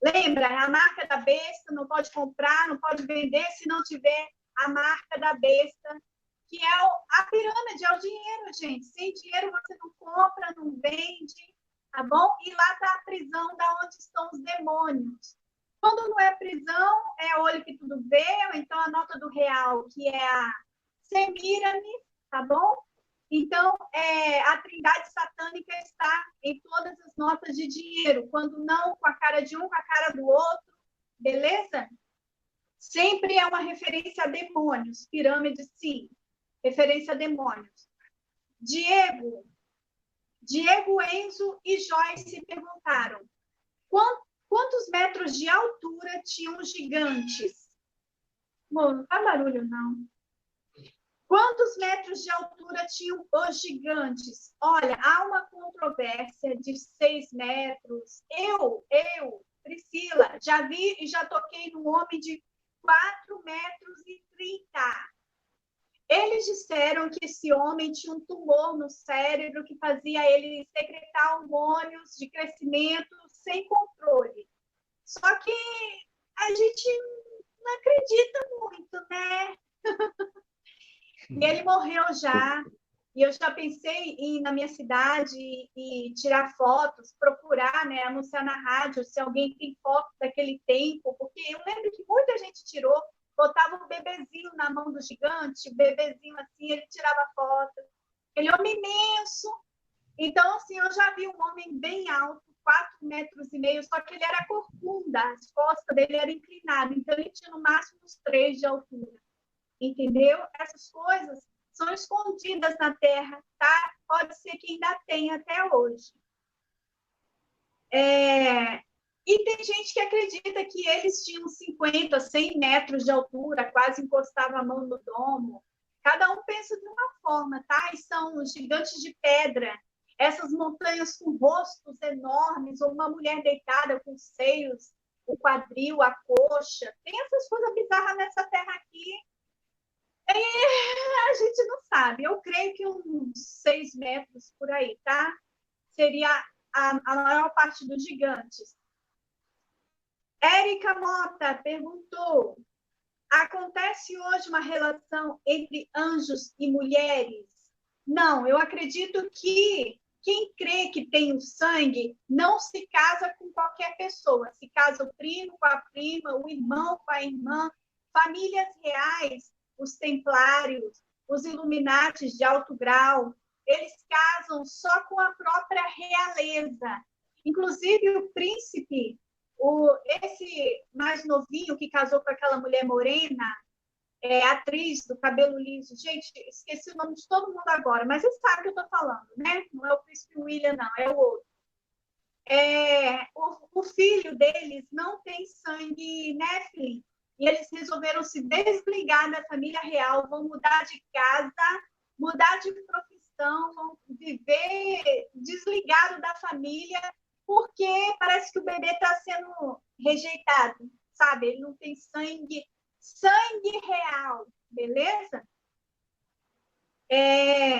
Lembra? A marca da besta, não pode comprar, não pode vender se não tiver a marca da besta, que é a pirâmide, é o dinheiro, gente. Sem dinheiro você não compra, não vende, tá bom? E lá está a prisão da onde estão os demônios. Quando não é prisão, é olho que tudo vê, ou então a nota do real, que é a Semiramis, tá bom? Então, a trindade satânica está em todas as notas de dinheiro, quando não com a cara de um, com a cara do outro, beleza? Sempre é uma referência a demônios. Pirâmide, sim. Referência a demônios. Diego, Enzo e Joyce perguntaram: quantos metros de altura tinham os gigantes? Bom, não faz barulho, não. Quantos metros de altura tinham os gigantes? Olha, há uma controvérsia de 6 metros. Eu, Priscila, já vi e já toquei num homem de 4 metros e 30. Eles disseram que esse homem tinha um tumor no cérebro que fazia ele secretar hormônios de crescimento sem controle. Só que a gente não acredita muito, né? E ele morreu já. E eu já pensei em ir na minha cidade e tirar fotos, procurar, né, anunciar na rádio se alguém tem fotos daquele tempo, porque eu lembro que muita gente tirou, botava um bebezinho na mão do gigante, o bebezinho assim, ele tirava foto. Ele homem imenso. Então, assim, eu já vi um homem bem alto, 4 metros e meio, só que ele era corcunda, as costas dele eram inclinadas, então ele tinha no máximo uns 3 de altura. Entendeu? Essas coisas são escondidas na Terra, tá? Pode ser que ainda tenha até hoje. E tem gente que acredita que eles tinham 50, 100 metros de altura, quase encostava a mão no domo. Cada um pensa de uma forma, tá? E são os gigantes de pedra, essas montanhas com rostos enormes, ou uma mulher deitada com os seios, o quadril, a coxa. Tem essas coisas bizarras nessa terra aqui. A gente não sabe. Eu creio que uns 6 metros por aí, tá? Seria a maior parte dos gigantes. Érica Mota perguntou: acontece hoje uma relação entre anjos e mulheres? Não, eu acredito que quem crê que tem o sangue não se casa com qualquer pessoa. Se casa o primo com a prima, o irmão com a irmã. Famílias reais, os templários, os iluminatis de alto grau, eles casam só com a própria realeza. Inclusive, o príncipe, esse mais novinho que casou com aquela mulher morena, atriz do cabelo liso. Gente, esqueci o nome de todo mundo agora, mas você sabe o que eu estou falando, né? Não é o príncipe William, não, é o outro. O filho deles não tem sangue Nephilim. E eles resolveram se desligar da família real, vão mudar de casa, mudar de profissão, vão viver desligado da família, porque parece que o bebê está sendo rejeitado, sabe? Ele não tem sangue real, beleza?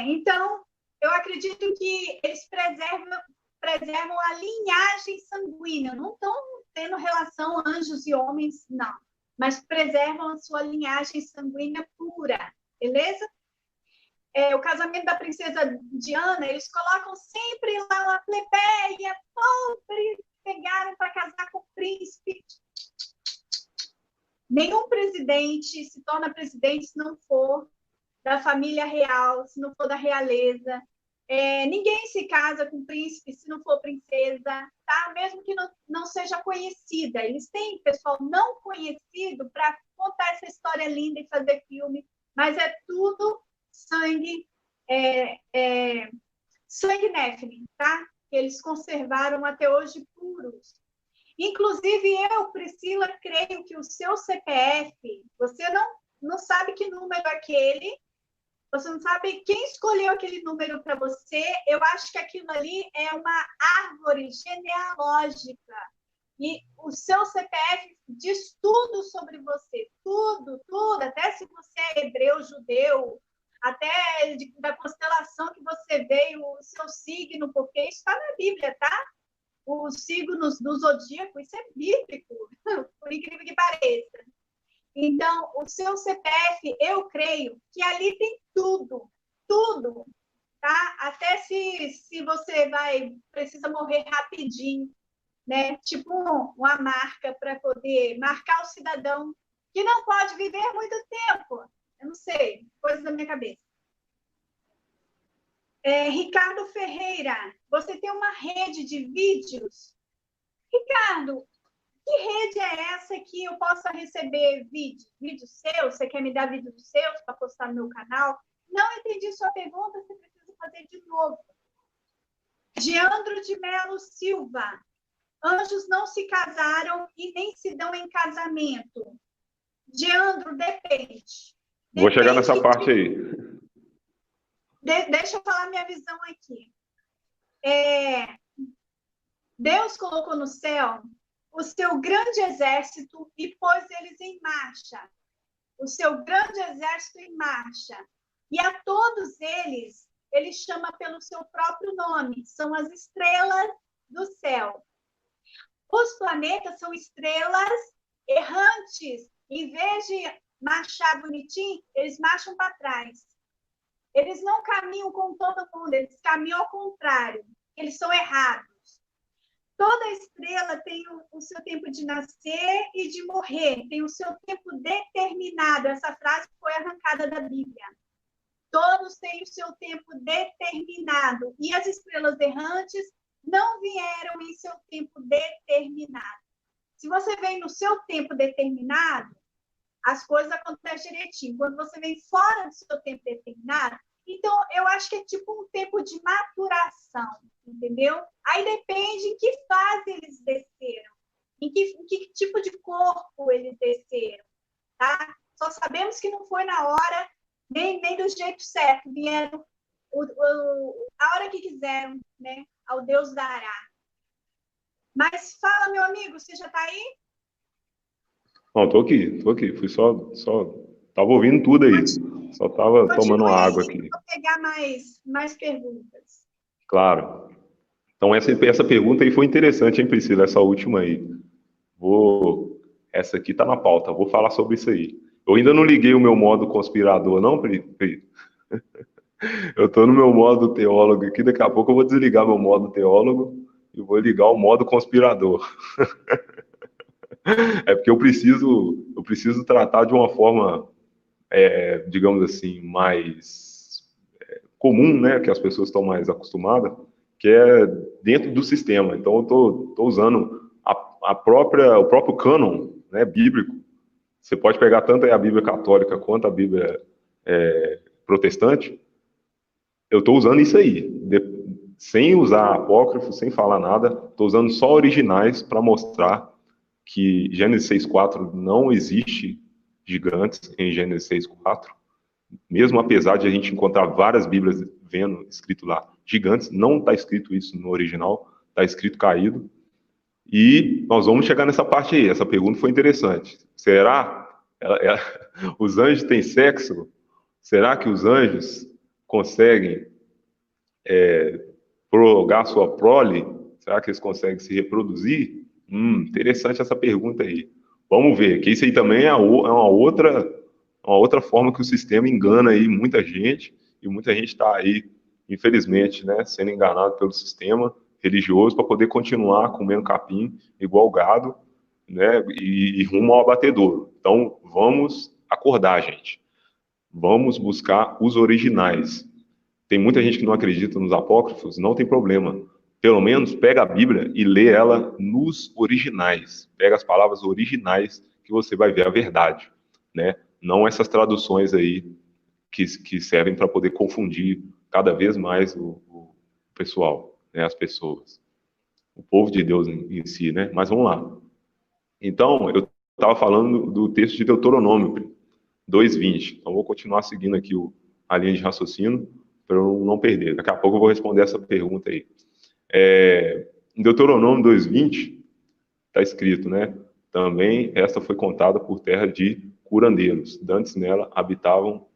Então, eu acredito que eles preservam a linhagem sanguínea, não estão tendo relação anjos e homens, não, mas preservam a sua linhagem sanguínea pura, beleza? O casamento da princesa Diana, eles colocam sempre lá uma plebeia pobre, pegaram para casar com o príncipe. Nenhum presidente se torna presidente se não for da família real, se não for da realeza. Ninguém se casa com príncipe se não for princesa, tá? Mesmo que não seja conhecida. Eles têm pessoal não conhecido para contar essa história linda e fazer filme, mas é tudo sangue Nephilim, tá? Que eles conservaram até hoje puros. Inclusive, eu, Priscila, creio que o seu CPF, você não sabe que número é aquele, você não sabe quem escolheu aquele número para você. Eu acho que aquilo ali é uma árvore genealógica. E o seu CPF diz tudo sobre você, tudo, tudo, até se você é hebreu, judeu, até da constelação que você veio, o seu signo, porque isso está na Bíblia, tá? Os signos do zodíaco, isso é bíblico, por incrível que pareça. Então, o seu CPF, eu creio que ali tem tudo, tudo, tá? Até se você precisa morrer rapidinho, né? Tipo uma marca para poder marcar o cidadão que não pode viver muito tempo. Eu não sei, coisa da minha cabeça. Ricardo Ferreira, você tem uma rede de vídeos? Ricardo, Que rede é essa que eu possa receber vídeos seus? Você quer me dar vídeos seus para postar no meu canal? Não entendi sua pergunta, você precisa fazer de novo. Geandro de Melo Silva. Anjos não se casaram e nem se dão em casamento. Geandro, depende. Vou chegar nessa parte aí. Deixa eu falar minha visão aqui. Deus colocou no céu o seu grande exército e pôs eles em marcha. O seu grande exército em marcha. E a todos eles, ele chama pelo seu próprio nome. São as estrelas do céu. Os planetas são estrelas errantes. Em vez de marchar bonitinho, eles marcham para trás. Eles não caminham com todo mundo, eles caminham ao contrário. Eles são errados. Toda estrela tem o seu tempo de nascer e de morrer, tem o seu tempo determinado. Essa frase foi arrancada da Bíblia. Todos têm o seu tempo determinado. E as estrelas errantes não vieram em seu tempo determinado. Se você vem no seu tempo determinado, as coisas acontecem direitinho. Quando você vem fora do seu tempo determinado, então eu acho que é tipo um tempo de maturação, entendeu? Aí depende em que fase eles desceram, em que tipo de corpo eles desceram, tá? Só sabemos que não foi na hora, nem do jeito certo, vieram a hora que quiseram, né? Ao Deus dará. Mas fala, meu amigo, você já está aí? Não, tô aqui. Fui só tava ouvindo tudo aí. Só tava tomando uma água aqui. Vou pegar mais perguntas. Claro. Então essa pergunta aí foi interessante, hein, Priscila? Essa última aí. Essa aqui tá na pauta. Vou falar sobre isso aí. Eu ainda não liguei o meu modo conspirador, não, Pri? Eu tô no meu modo teólogo aqui. Daqui a pouco eu vou desligar meu modo teólogo e vou ligar o modo conspirador. É porque eu preciso tratar de uma forma, digamos assim, mais comum, né, que as pessoas estão mais acostumadas, que é dentro do sistema. Então eu tô usando o próprio cânon, né, bíblico. Você pode pegar tanto a Bíblia católica quanto a Bíblia protestante. Eu estou usando isso aí, sem usar apócrifo, sem falar nada. Estou usando só originais para mostrar que Gênesis 6:4 não existe gigantes em Gênesis 6:4, mesmo apesar de a gente encontrar várias Bíblias vendo escrito lá gigantes, não está escrito isso no original, está escrito caído. E nós vamos chegar nessa parte aí. Essa pergunta foi interessante. Será os anjos têm sexo? Será que os anjos conseguem prolongar sua prole? Será que eles conseguem se reproduzir? Interessante essa pergunta aí. Vamos ver, que isso aí também é uma outra forma que o sistema engana aí muita gente, e muita gente está aí, infelizmente, né, sendo enganado pelo sistema religioso para poder continuar comendo capim igual gado, né, e rumo ao abatedouro. Então, vamos acordar, gente. Vamos buscar os originais. Tem muita gente que não acredita nos apócrifos, não tem problema. Pelo menos pega a Bíblia e lê ela nos originais. Pega as palavras originais que você vai ver a verdade, né? Não essas traduções aí que servem para poder confundir cada vez mais o pessoal, né? As pessoas. O povo de Deus em si, né? Mas vamos lá. Então, eu estava falando do texto de Deuteronômio 2:20. Então, vou continuar seguindo aqui a linha de raciocínio para eu não perder. Daqui a pouco eu vou responder essa pergunta aí. Em Deuteronômio 2:20, está escrito, né? Também esta foi contada por terra de curandeiros. Dantes nela habitavam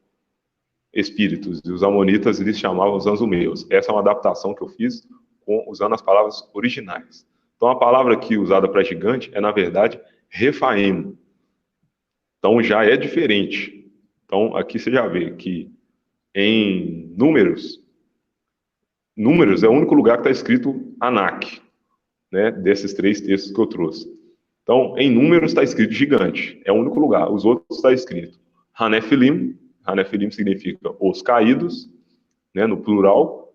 espíritos, e os amonitas lhes chamavam os anzumeus. Essa é uma adaptação que eu fiz usando as palavras originais. Então, a palavra aqui usada para gigante é, na verdade, Refaim. Então, já é diferente. Então, aqui você já vê que em Números é o único lugar que está escrito Anak, né, desses 3 textos que eu trouxe. Então, em Números está escrito gigante, é o único lugar. Os outros está escrito Hanefilim significa os caídos, né, no plural.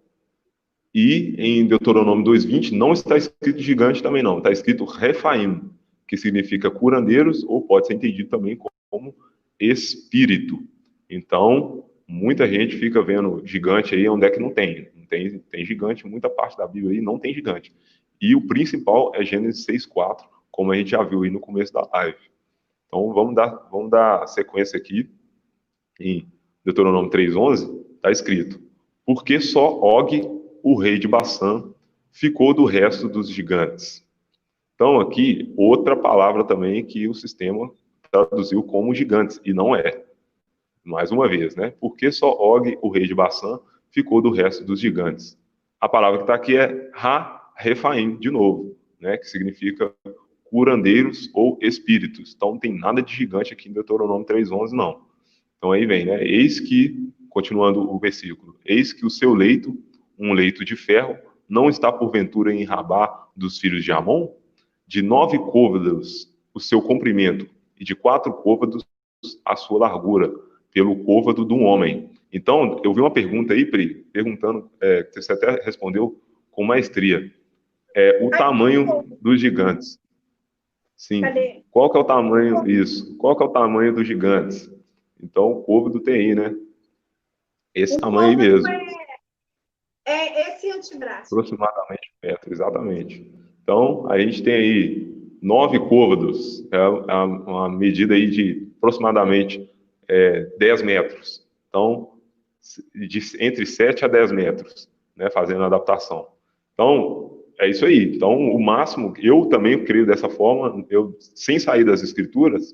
E em Deuteronômio 2:20 não está escrito gigante também não, está escrito Refaim, que significa curandeiros, ou pode ser entendido também como espírito. Então, muita gente fica vendo gigante aí onde é que não tem. Tem gigante, muita parte da Bíblia aí não tem gigante. E o principal é Gênesis 6:4, como a gente já viu aí no começo da live. Então, vamos dar sequência aqui. Em Deuteronômio 3:11, está escrito: porque só Og, o rei de Bassã, ficou do resto dos gigantes. Então, aqui, outra palavra também que o sistema traduziu como gigantes, e não é. Mais uma vez, né? Porque só Og, o rei de Bassã, ficou do resto dos gigantes. A palavra que está aqui é Ha-Refaim, de novo, né? Que significa curandeiros ou espíritos. Então, não tem nada de gigante aqui em Deuteronômio 3:11, não. Então, aí vem, né? Eis que, continuando o versículo, eis que o seu leito, um leito de ferro, não está porventura em Rabá dos filhos de Amon? De 9 côvados o seu comprimento, e de 4 côvados a sua largura, pelo côvado de um homem. Então, eu vi uma pergunta aí, Pri, perguntando, que você até respondeu com maestria. O tamanho dos gigantes. Sim. Cadê? Qual que é o tamanho, isso? Qual que é o tamanho dos gigantes? Então, o côvado tem aí, né? Esse tamanho aí mesmo. É esse antebraço. Aproximadamente 1 metro, exatamente. Então, a gente tem aí 9 côvados, uma medida aí de aproximadamente 10 metros. Então, entre 7 a 10 metros, né, fazendo a adaptação. Então, é isso aí. Então, o máximo, eu também creio dessa forma, sem sair das escrituras,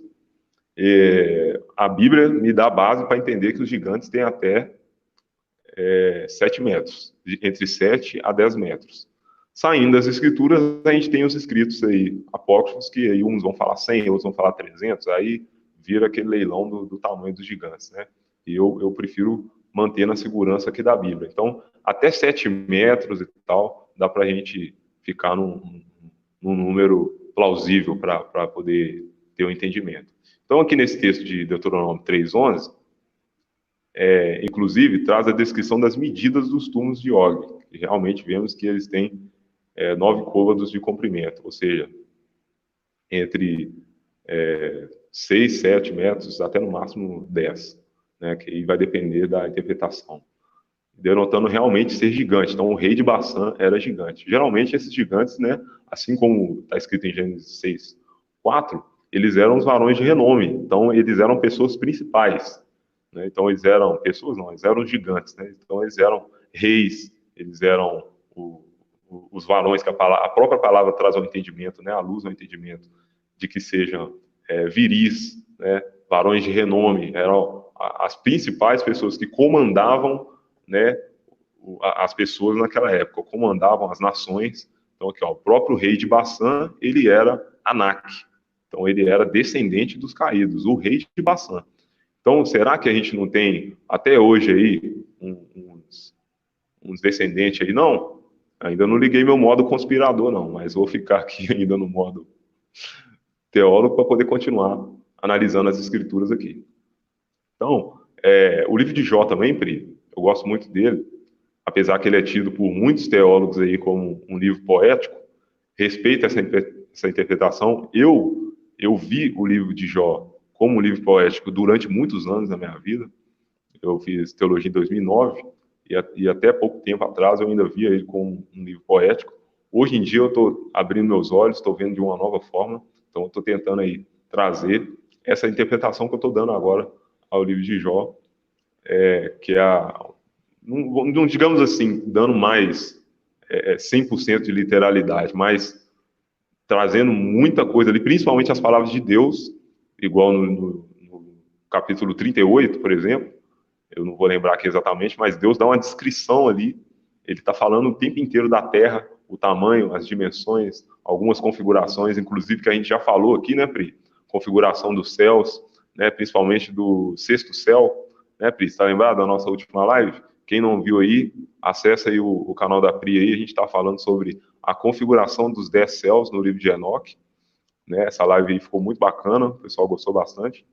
a Bíblia me dá base para entender que os gigantes têm até 7 metros, entre 7 a 10 metros. Saindo das escrituras, a gente tem os escritos aí, apócrifos, que aí uns vão falar 100, outros vão falar 300, aí vira aquele leilão do tamanho dos gigantes, né? E eu prefiro manter na segurança aqui da Bíblia. Então, até 7 metros e tal, dá para a gente ficar num número plausível para poder ter um entendimento. Então, aqui nesse texto de Deuteronômio 3:11, inclusive, traz a descrição das medidas dos túmulos de Og. E realmente vemos que eles têm 9 côvados de comprimento, ou seja, entre 6, 7 metros, até no máximo 10, né, que aí vai depender da interpretação. Denotando realmente ser gigante. Então, o rei de Bassã era gigante. Geralmente, esses gigantes, né, assim como está escrito em Gênesis 6:4, eles eram os varões de renome. Então, eles eram pessoas principais. Né? Então, eles eram pessoas, não, eles eram gigantes. Né? Então, eles eram reis, eles eram os varões que a própria palavra traz ao entendimento, né, a luz ao entendimento, de que sejam viris, né, varões de renome. Eram as principais pessoas que comandavam, né, as pessoas naquela época, comandavam as nações. Então, aqui, ó, o próprio rei de Bassã, ele era Anak. Então, ele era descendente dos caídos, o rei de Bassã. Então, será que a gente não tem, até hoje aí, uns descendentes aí? Não, ainda não liguei meu modo conspirador, não, mas vou ficar aqui ainda no modo teólogo para poder continuar analisando as escrituras aqui. Então, o livro de Jó também, Pri, eu gosto muito dele, apesar que ele é tido por muitos teólogos aí como um livro poético, respeito essa interpretação. Eu vi o livro de Jó como um livro poético durante muitos anos da minha vida. Eu fiz teologia em 2009 e até pouco tempo atrás eu ainda via ele como um livro poético. Hoje em dia eu estou abrindo meus olhos, estou vendo de uma nova forma, então eu estou tentando aí trazer essa interpretação que eu estou dando agora ao livro de Jó, que é não digamos assim, dando mais 100% de literalidade, mas trazendo muita coisa ali, principalmente as palavras de Deus, igual no capítulo 38, por exemplo, eu não vou lembrar aqui exatamente, mas Deus dá uma descrição ali, ele está falando o tempo inteiro da terra, o tamanho, as dimensões, algumas configurações, inclusive que a gente já falou aqui, né, Pri? Configuração dos céus, né, principalmente do sexto céu, né, Pri? Está lembrado da nossa última live? Quem não viu aí, acessa aí o canal da Pri aí, a gente está falando sobre a configuração dos 10 céus no livro de Enoque, né? Essa live aí ficou muito bacana, o pessoal gostou bastante.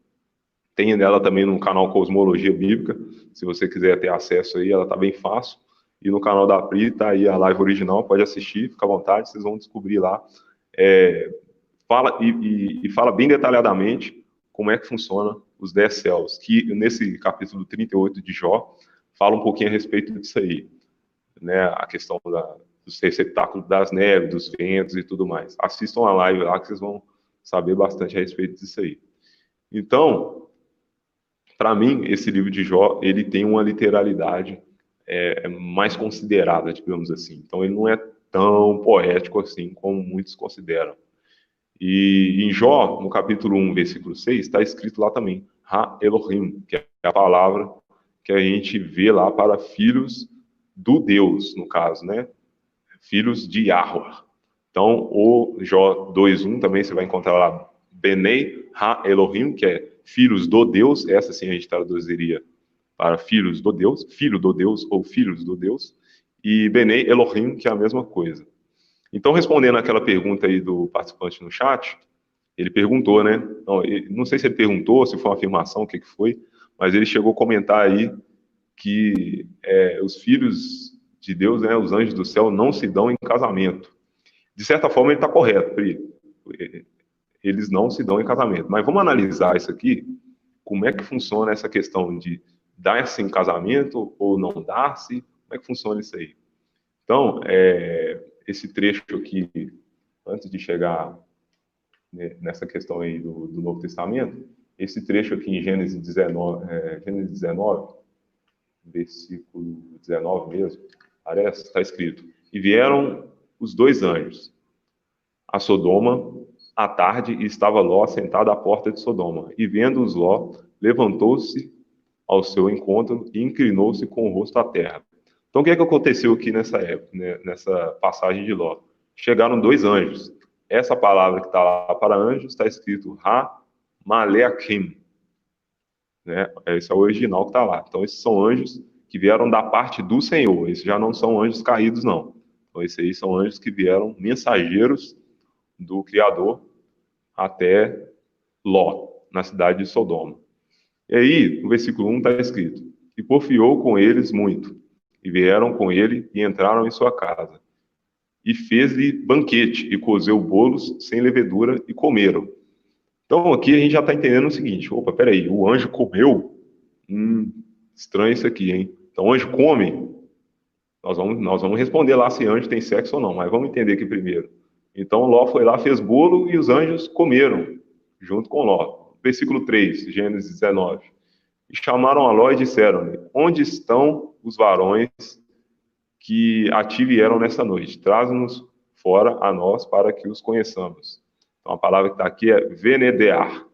Tem nela também no canal Cosmologia Bíblica, se você quiser ter acesso aí, ela tá bem fácil. E no canal da Pri tá aí a live original, pode assistir, fica à vontade, vocês vão descobrir lá fala e fala bem detalhadamente como é que funciona os 10 céus, que nesse capítulo 38 de Jó fala um pouquinho a respeito disso aí, né? A questão dos receptáculos das neves, dos ventos e tudo mais. Assistam a live lá que vocês vão saber bastante a respeito disso aí. Então, para mim, esse livro de Jó, ele tem uma literalidade mais considerada, digamos assim. Então, ele não é tão poético assim como muitos consideram. E em Jó, no capítulo 1, versículo 6, está escrito lá também, Ha Elohim, que é a palavra que a gente vê lá para filhos do Deus, no caso, né? Filhos de Yahweh. Então, o Jó 2:1 também você vai encontrar lá, Benei Ha Elohim, que é filhos do Deus, essa sim a gente traduziria para filhos do Deus, filho do Deus ou filhos do Deus, e Benei Elohim, que é a mesma coisa. Então, respondendo aquela pergunta aí do participante no chat, ele perguntou, né? Não sei se ele perguntou, se foi uma afirmação, o que foi, mas ele chegou a comentar aí que os filhos de Deus, né, os anjos do céu, não se dão em casamento. De certa forma, ele está correto, Pri. Eles não se dão em casamento. Mas vamos analisar isso aqui, como é que funciona essa questão de dar-se em casamento ou não dar-se, como é que funciona isso aí? Então, esse trecho aqui, antes de chegar nessa questão aí do Novo Testamento, esse trecho aqui em Gênesis 19, versículo 19 mesmo, parece, está escrito, e vieram os dois anjos a Sodoma à tarde, e estava Ló sentado à porta de Sodoma, e vendo-os Ló, levantou-se ao seu encontro e inclinou-se com o rosto à terra. Então, o que aconteceu aqui nessa época, né, nessa passagem de Ló? Chegaram dois anjos. Essa palavra que está lá para anjos está escrito Ha-Maleakim, né? Esse é o original que está lá. Então, esses são anjos que vieram da parte do Senhor. Esses já não são anjos caídos, não. Então, esses aí são anjos que vieram mensageiros do Criador até Ló, na cidade de Sodoma. E aí, no versículo 1 está escrito, e porfiou com eles muito, e vieram com ele e entraram em sua casa. E fez-lhe banquete, e cozeu bolos sem levedura, e comeram. Então, aqui a gente já está entendendo o seguinte, opa, peraí, o anjo comeu? Estranho isso aqui, hein? Então, o anjo come? Nós vamos responder lá se anjo tem sexo ou não, mas vamos entender aqui primeiro. Então, Ló foi lá, fez bolo, e os anjos comeram, junto com Ló. Versículo 3, Gênesis 19. E chamaram a Ló e disseram-lhe, onde estão os varões que a ti vieram nessa noite? Traz-nos fora a nós para que os conheçamos. Então, a palavra que está aqui é venedear,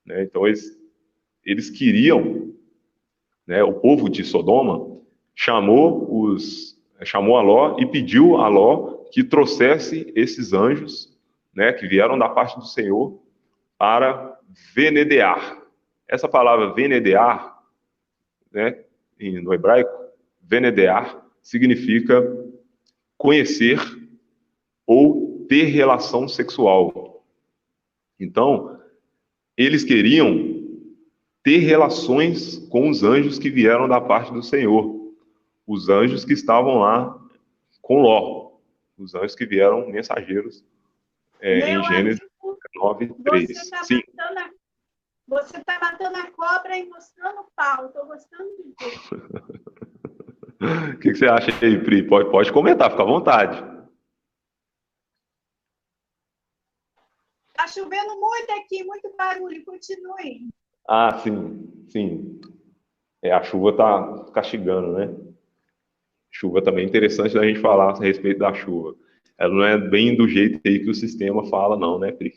né? Então, eles queriam, né, o povo de Sodoma chamou a Ló e pediu a Ló que trouxesse esses anjos, né, que vieram da parte do Senhor para venedear. Essa palavra venedear, né, no hebraico, venedear significa conhecer ou ter relação sexual. Então, eles queriam ter relações com os anjos que vieram da parte do Senhor, os anjos que estavam lá com Ló, os anjos que vieram mensageiros em Gênesis 9:3. Sim. Você está matando a cobra e mostrando o pau. Estou gostando de ver. O que você acha aí, Pri? Pode comentar, fica à vontade. Está chovendo muito aqui, muito barulho. Continue. Ah, sim. A chuva está castigando, né? Chuva também é interessante da gente falar a respeito da chuva. Ela não é bem do jeito aí que o sistema fala, não, né, Pri?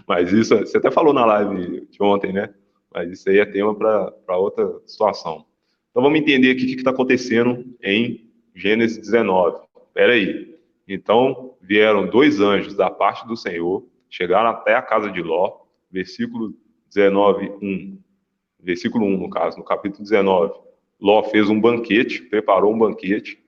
Mas isso, você até falou na live de ontem, né? Mas isso aí é tema para outra situação. Então vamos entender aqui o que está acontecendo em Gênesis 19. Espera aí. Então vieram dois anjos da parte do Senhor, chegaram até a casa de Ló, versículo 19:1. Versículo 1, no caso, no capítulo 19. Ló fez um banquete, preparou um banquete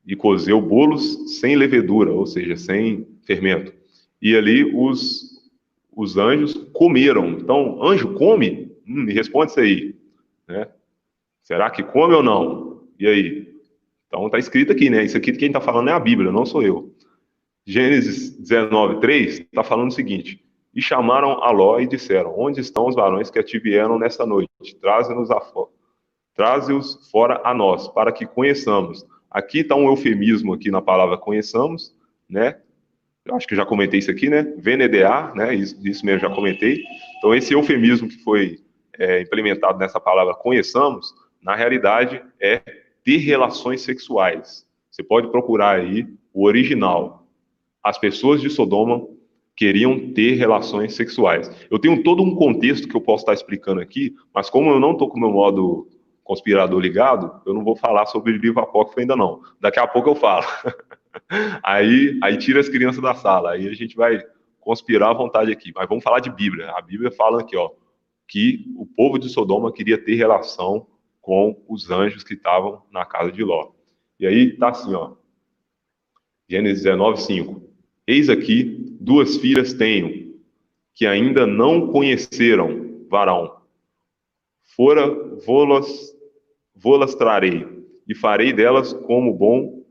e cozeu bolos sem levedura, ou seja, sem fermento. E ali os anjos comeram. Então, anjo come? Me responde isso aí, né? Será que come ou não? E aí? Então, está escrito aqui, né? Isso aqui quem está falando é a Bíblia, não sou eu. Gênesis 19:3 está falando o seguinte: e chamaram a Ló e disseram: onde estão os varões que a ti vieram nesta noite? Traze-os fora a nós, para que conheçamos. Aqui está um eufemismo aqui na palavra conheçamos, né? Eu acho que eu já comentei isso aqui, né? Venedear, né? Isso mesmo, já comentei. Então, esse eufemismo que foi implementado nessa palavra conheçamos, na realidade é ter relações sexuais. Você pode procurar aí o original. As pessoas de Sodoma queriam ter relações sexuais. Eu tenho todo um contexto que eu posso estar explicando aqui, mas como eu não estou com o meu modo conspirador ligado, eu não vou falar sobre o livro apócrifo ainda não. Daqui a pouco eu falo. Aí tira as crianças da sala, aí a gente vai conspirar à vontade aqui. Mas vamos falar de Bíblia. A Bíblia fala aqui, ó, que o povo de Sodoma queria ter relação com os anjos que estavam na casa de Ló. E aí tá assim, ó, Gênesis 19:5. Eis aqui, 2 filhas tenho, que ainda não conheceram varão. Fora, vô-las trarei, e farei delas como bom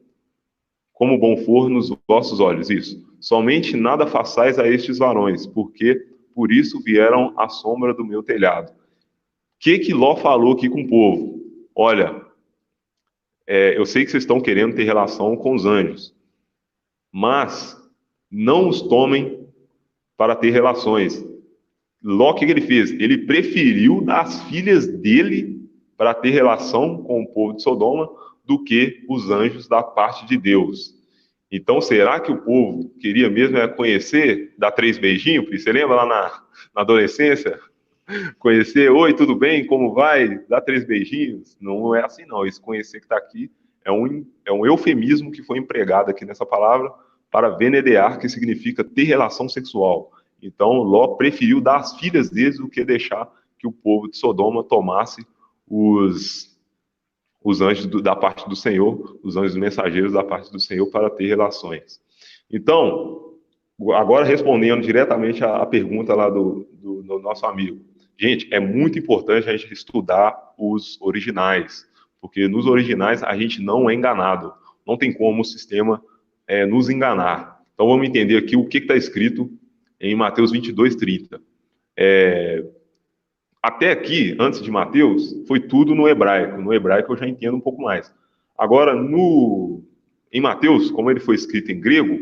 for nos vossos olhos. Isso. Somente nada façais a estes varões, porque por isso vieram à sombra do meu telhado. O que Ló falou aqui com o povo? Olha, eu sei que vocês estão querendo ter relação com os anjos, mas não os tomem para ter relações. Ló, o que ele fez? Ele preferiu dar as filhas dele para ter relação com o povo de Sodoma do que os anjos da parte de Deus. Então, será que o povo queria mesmo conhecer, dar 3 beijinhos? Você lembra lá na adolescência? Conhecer, oi, tudo bem? Como vai? Dar 3 beijinhos? Não é assim, não. Esse conhecer que está aqui é um eufemismo que foi empregado aqui nessa palavra para venedear, que significa ter relação sexual. Então, Ló preferiu dar as filhas deles do que deixar que o povo de Sodoma tomasse os anjos da parte do Senhor, os anjos mensageiros da parte do Senhor para ter relações. Então, agora respondendo diretamente à pergunta lá do nosso amigo. Gente, é muito importante a gente estudar os originais, porque nos originais a gente não é enganado. Não tem como o sistema nos enganar. Então vamos entender aqui o que está escrito em Mateus 22:30. Até aqui, antes de Mateus, foi tudo no hebraico. No hebraico eu já entendo um pouco mais. Agora, em Mateus, como ele foi escrito em grego,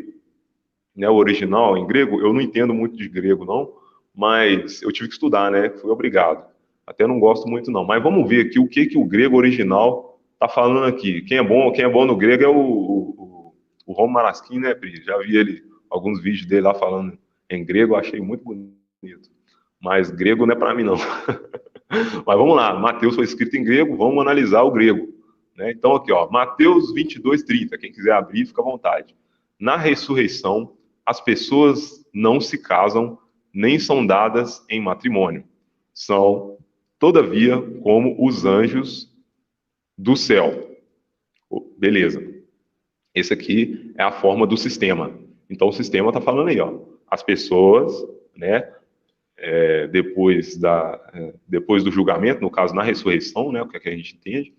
né, o original em grego, eu não entendo muito de grego, não, mas eu tive que estudar, né? Fui obrigado. Até não gosto muito, não. Mas vamos ver aqui o que o grego original está falando aqui. Quem é bom no grego é o Romo Marasquim, né, Pri? Já vi alguns vídeos dele lá falando em grego, achei muito bonito. Mas grego não é para mim, não. Mas vamos lá, Mateus foi escrito em grego, vamos analisar o grego. Né? Então, aqui, ó, Mateus 22:30, quem quiser abrir, fica à vontade. Na ressurreição, as pessoas não se casam, nem são dadas em matrimônio. São, todavia, como os anjos do céu. Beleza. Esse aqui é a forma do sistema. Então, o sistema está falando aí, ó. As pessoas, né, depois do julgamento, no caso, na ressurreição, né, o que é que a gente entende,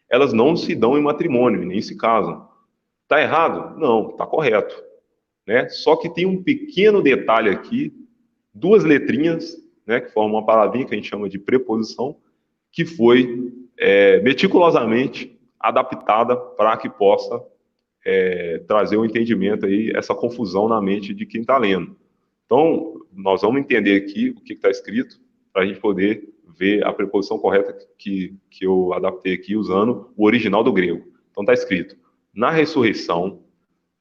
elas não se dão em matrimônio, nem se casam. Está errado? Não, está correto. Né? Só que tem um pequeno detalhe aqui, 2 letrinhas, né, que formam uma palavrinha que a gente chama de preposição, que foi meticulosamente adaptada para que possa trazer o entendimento aí, essa confusão na mente de quem está lendo. Então, nós vamos entender aqui o que está escrito, para a gente poder ver a preposição correta que eu adaptei aqui usando o original do grego. Então, está escrito, na ressurreição,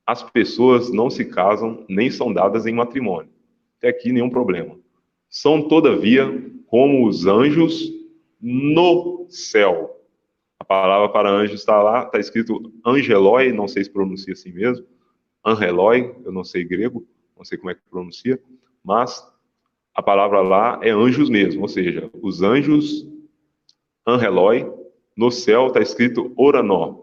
as pessoas não se casam nem são dadas em matrimônio. Até aqui nenhum problema. São, todavia, como os anjos no céu. A palavra para anjo está lá, está escrito angeloi, não sei se pronuncia assim mesmo, angeloi, eu não sei grego, não sei como é que pronuncia, mas a palavra lá é anjos mesmo, ou seja, os anjos angeloi, no céu está escrito oranó.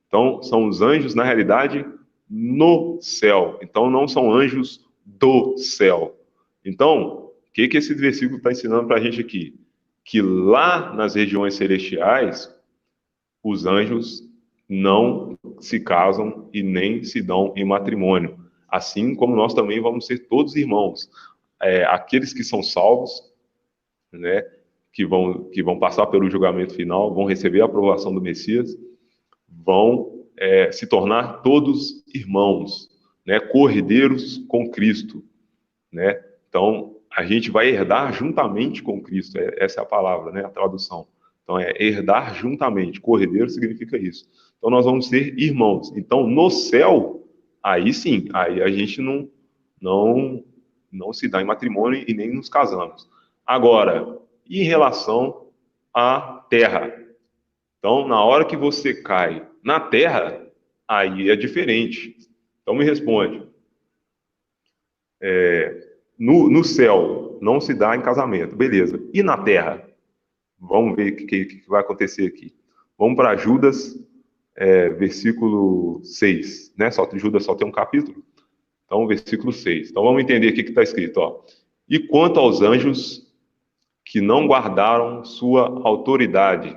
Então, são os anjos, na realidade, no céu. Então, não são anjos do céu. Então, o que esse versículo está ensinando para a gente aqui? Que lá nas regiões celestiais, os anjos não se casam e nem se dão em matrimônio. assim como nós também vamos ser todos irmãos. Aqueles que são salvos, né, que vão passar pelo julgamento final, vão receber a aprovação do Messias, vão se tornar todos irmãos, né, co-herdeiros com Cristo, né? Então, a gente vai herdar juntamente com Cristo, essa é a palavra, né, a tradução. Então, é herdar juntamente, co-herdeiro significa isso. Então, nós vamos ser irmãos. Então, no céu, aí sim, aí a gente não se dá em matrimônio e nem nos casamos. Agora, em relação à terra. Então, na hora que você cai na terra, aí é diferente. Então, me responde. No céu, não se dá em casamento, beleza. E na terra? Vamos ver o que vai acontecer aqui. Vamos para Judas, versículo 6. Né? Judas só tem um capítulo. Então, versículo 6. Então, vamos entender o que está escrito. Ó. E quanto aos anjos que não guardaram sua autoridade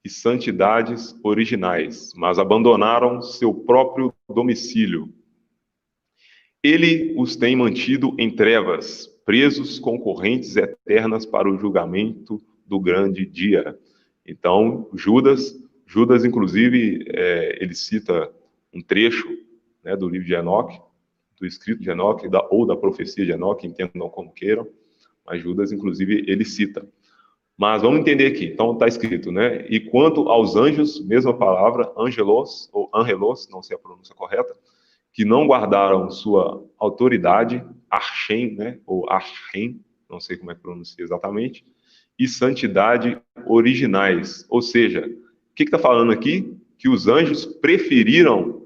e santidades originais, mas abandonaram seu próprio domicílio, ele os tem mantido em trevas, presos com correntes eternas para o julgamento do grande dia. Então, Judas inclusive, ele cita um trecho, né, do livro de Enoque, do escrito de Enoque, ou da profecia de Enoque, entendam como queiram, mas Judas, inclusive, ele cita. Mas vamos entender aqui. Então, está escrito, né? E quanto aos anjos, mesma palavra, angelos, ou angelos, não sei a pronúncia correta, que não guardaram sua autoridade, archen, né? Ou archen, não sei como é que pronuncia exatamente, e santidade originais. Ou seja, o que está falando aqui? Que os anjos preferiram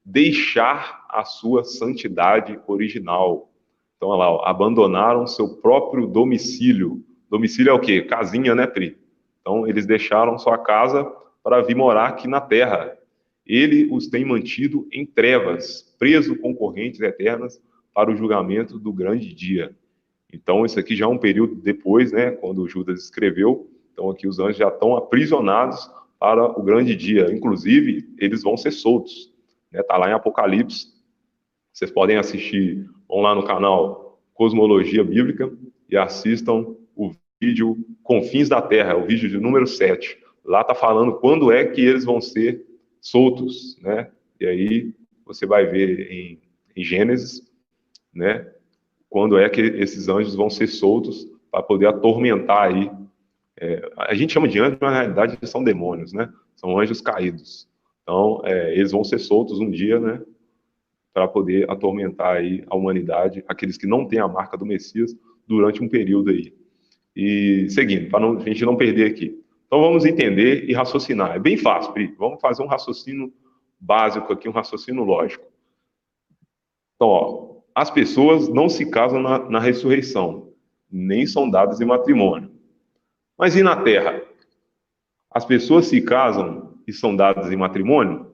deixar a sua santidade original. Então, olha lá, ó, abandonaram seu próprio domicílio. Domicílio é o quê? Casinha, né, Pri? Então, eles deixaram sua casa para vir morar aqui na terra. Ele os tem mantido em trevas, preso com correntes eternas para o julgamento do grande dia. Então, isso aqui já é um período depois, né, quando Judas escreveu. Então, aqui os anjos já estão aprisionados para o grande dia. Inclusive, eles vão ser soltos. Está lá em Apocalipse. Vocês podem assistir, vão lá no canal Cosmologia Bíblica e assistam o vídeo Confins da Terra, o vídeo de número 7. Lá está falando quando é que eles vão ser soltos, né? E aí você vai ver em Gênesis, né? Quando é que esses anjos vão ser soltos para poder atormentar aí. A gente chama de anjos, mas na realidade eles são demônios, né? São anjos caídos. Então, eles vão ser soltos um dia, né? Para poder atormentar aí a humanidade, aqueles que não têm a marca do Messias, durante um período aí. E seguindo, para a gente não perder aqui. Então vamos entender e raciocinar. É bem fácil, Pri. Vamos fazer um raciocínio básico aqui, um raciocínio lógico. Então, ó, as pessoas não se casam na ressurreição, nem são dadas em matrimônio. Mas e na terra? As pessoas se casam e são dadas em matrimônio?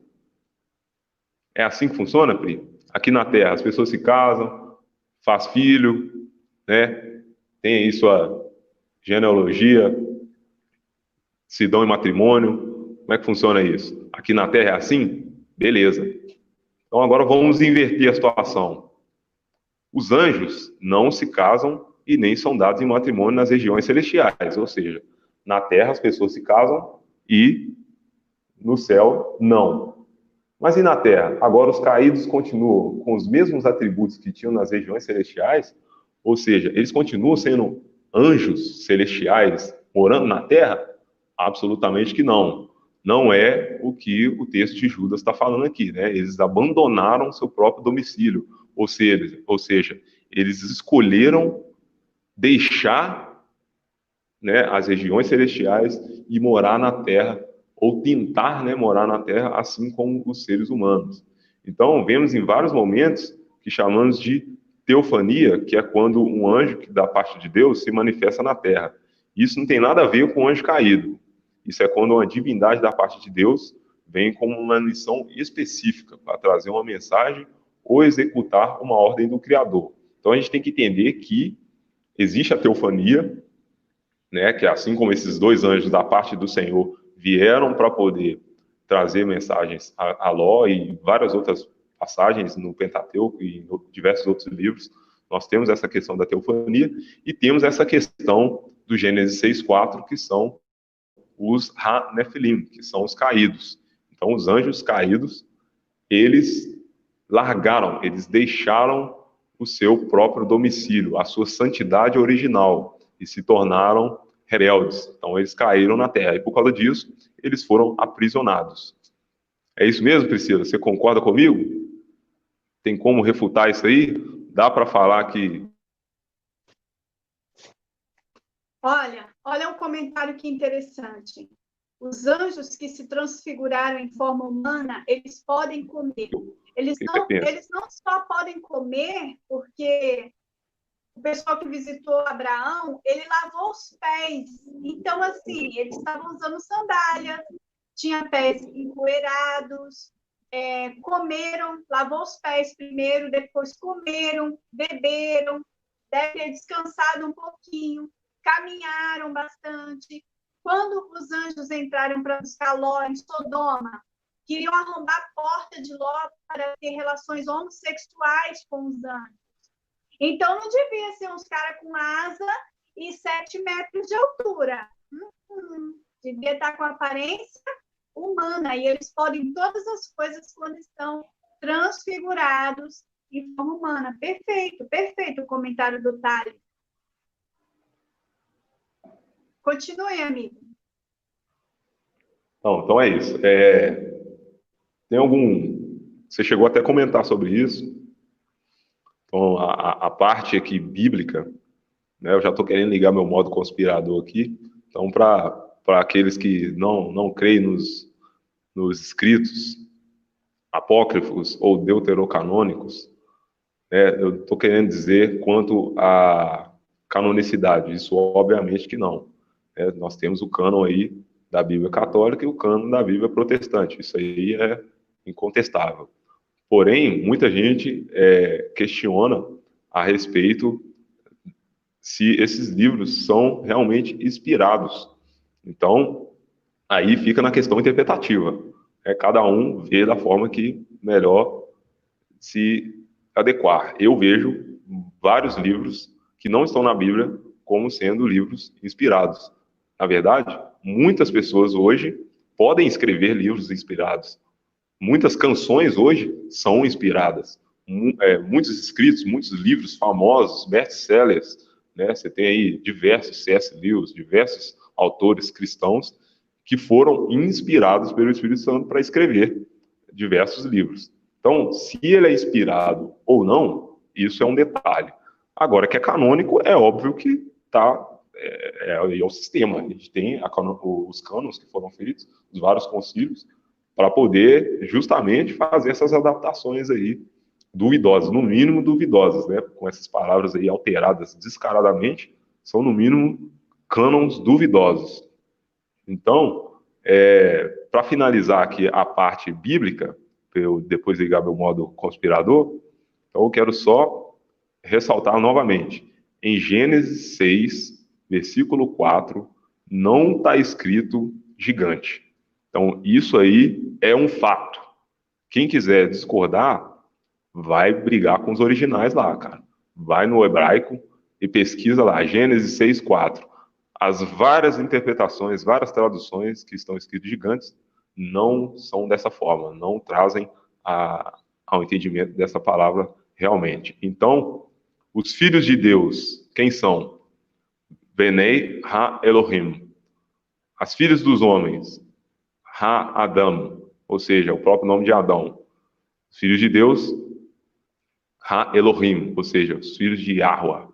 É assim que funciona, Pri? Aqui na terra, as pessoas se casam, faz filho, né? Tem aí sua genealogia, se dão em matrimônio. Como é que funciona isso? Aqui na Terra é assim? Beleza. Então agora vamos inverter a situação. Os anjos não se casam e nem são dados em matrimônio nas regiões celestiais, ou seja, na Terra as pessoas se casam e no céu não. Mas e na Terra? Agora os caídos continuam com os mesmos atributos que tinham nas regiões celestiais, ou seja, eles continuam sendo anjos celestiais morando na Terra? Absolutamente que não. Não é o que o texto de Judas está falando aqui, né? Eles abandonaram seu próprio domicílio, ou seja, eles escolheram deixar, né, as regiões celestiais e morar na Terra, ou tentar, né, morar na Terra, assim como os seres humanos. Então, vemos em vários momentos que chamamos de teofania, que é quando um anjo da parte de Deus se manifesta na Terra. Isso não tem nada a ver com o anjo caído. Isso é quando uma divindade da parte de Deus vem com uma missão específica para trazer uma mensagem ou executar uma ordem do Criador. Então a gente tem que entender que existe a teofania, né, que é assim como esses dois anjos da parte do Senhor vieram para poder trazer mensagens a Ló e várias outras passagens no Pentateuco e em diversos outros livros, nós temos essa questão da teofania e temos essa questão do Gênesis 6:4, que são os Ha-Nefilim, que são os caídos. Então, os anjos caídos, eles largaram, eles deixaram o seu próprio domicílio, a sua santidade original, e se tornaram rebeldes. Então, eles caíram na terra, e por causa disso, eles foram aprisionados. É isso mesmo, Priscila? Você concorda comigo? Tem como refutar isso aí? Dá para falar que... Olha um comentário que interessante. Os anjos que se transfiguraram em forma humana, eles podem comer. Eles não só podem comer, porque o pessoal que visitou Abraão, ele lavou os pés. Então, assim, eles estavam usando sandália, tinha pés empoeirados, comeram, lavou os pés primeiro, depois comeram, beberam, deve ter descansado um pouquinho, caminharam bastante. Quando os anjos entraram para buscar Ló em Sodoma, queriam arrombar a porta de Ló para ter relações homossexuais com os anjos. Então, não devia ser uns caras com asa e 7 metros de altura. Devia estar com aparência humana. E eles podem todas as coisas quando estão transfigurados em forma humana. Perfeito, perfeito o comentário do Thales. Continue, amigo. Então é isso. Tem algum... Você chegou até a comentar sobre isso. Então, a parte aqui bíblica, né, eu já estou querendo ligar meu modo conspirador aqui. Então, para aqueles que não creem nos escritos apócrifos ou deuterocanônicos, né, eu estou querendo dizer quanto à canonicidade. Isso, obviamente, que não. Né? Nós temos o cânon aí da Bíblia católica e o cânon da Bíblia protestante. Isso aí é incontestável. Porém, muita gente questiona a respeito se esses livros são realmente inspirados. Então, aí fica na questão interpretativa. Cada um vê da forma que melhor se adequar. Eu vejo vários livros que não estão na Bíblia como sendo livros inspirados. Na verdade, muitas pessoas hoje podem escrever livros inspirados. Muitas canções hoje são inspiradas. Muitos escritos, muitos livros famosos, best-sellers, né? Você tem aí diversos C.S. Lewis, diversos autores cristãos que foram inspirados pelo Espírito Santo para escrever diversos livros. Então, se ele é inspirado ou não, isso é um detalhe. Agora, que é canônico, é óbvio que é o sistema. A gente tem os cânones que foram feitos, os vários concílios, para poder justamente fazer essas adaptações aí duvidosas, no mínimo duvidosas, né? Com essas palavras aí alteradas descaradamente, são no mínimo cânons duvidosos. Então, para finalizar aqui a parte bíblica, para eu depois ligar meu modo conspirador, então eu quero só ressaltar novamente, em Gênesis 6, versículo 4, não está escrito gigante. Então, isso aí é um fato. Quem quiser discordar, vai brigar com os originais lá, cara. Vai no hebraico e pesquisa lá, Gênesis 6:4. As várias interpretações, várias traduções que estão escritas gigantes não são dessa forma, não trazem ao entendimento dessa palavra realmente. Então, os filhos de Deus, quem são? Benei Ha-Elohim. As filhas dos homens, Ha-Adam, ou seja, o próprio nome de Adão. Os filhos de Deus, Ha-Elohim, ou seja, os filhos de Yahweh.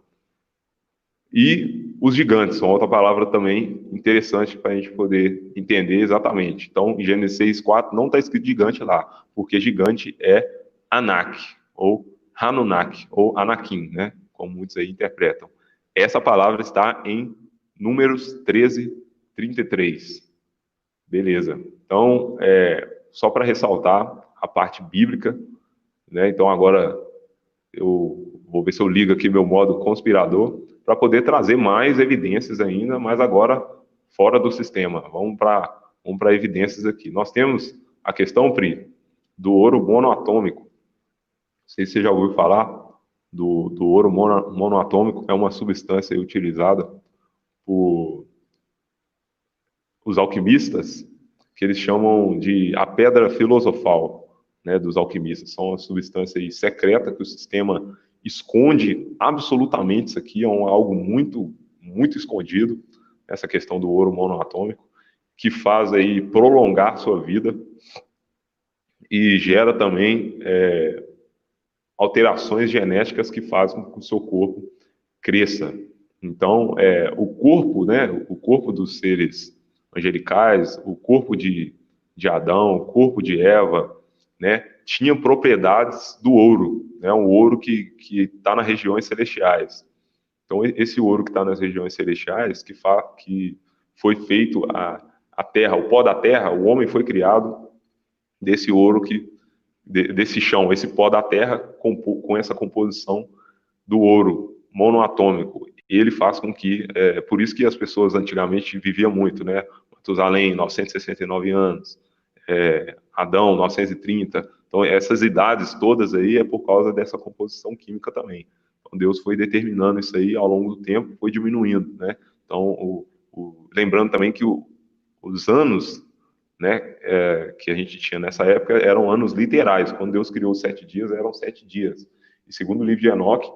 E os gigantes, são outra palavra também interessante para a gente poder entender exatamente. Então, em Gênesis 6:4 não está escrito gigante lá, porque gigante é Anak, ou Hanunak, ou Anakim, né? Como muitos aí interpretam. Essa palavra está em Números 13:33. Beleza. Então, só para ressaltar a parte bíblica, né? Então, agora eu vou ver se eu ligo aqui meu modo conspirador para poder trazer mais evidências ainda, mas agora fora do sistema. Vamos para evidências aqui. Nós temos a questão, Pri, do ouro monoatômico. sei se você já ouviu falar do ouro monoatômico, é uma substância aí utilizada por os alquimistas, que eles chamam de a pedra filosofal, né, dos alquimistas. São uma substância aí secreta que o sistema esconde absolutamente. Isso aqui é algo muito, muito escondido, essa questão do ouro monoatômico, que faz aí prolongar sua vida e gera também alterações genéticas que fazem com que o seu corpo cresça. Então, o corpo, né, o corpo dos seres angelicais, o corpo de Adão, o corpo de Eva, né, tinha propriedades do ouro, né, um ouro que está nas regiões celestiais. Então, esse ouro que está nas regiões celestiais, que foi feito a terra, o pó da terra, o homem foi criado desse ouro desse chão, esse pó da terra com essa composição do ouro monoatômico. Ele faz com que, por isso que as pessoas antigamente viviam muito, né? Matusalém, 969 anos, Adão, 930. Então, essas idades todas aí é por causa dessa composição química também. Então, Deus foi determinando isso aí ao longo do tempo, foi diminuindo, né? Então, lembrando também que os anos, né, que a gente tinha nessa época eram anos literais. Quando Deus criou os 7 dias, eram 7 dias. E segundo o livro de Enoque,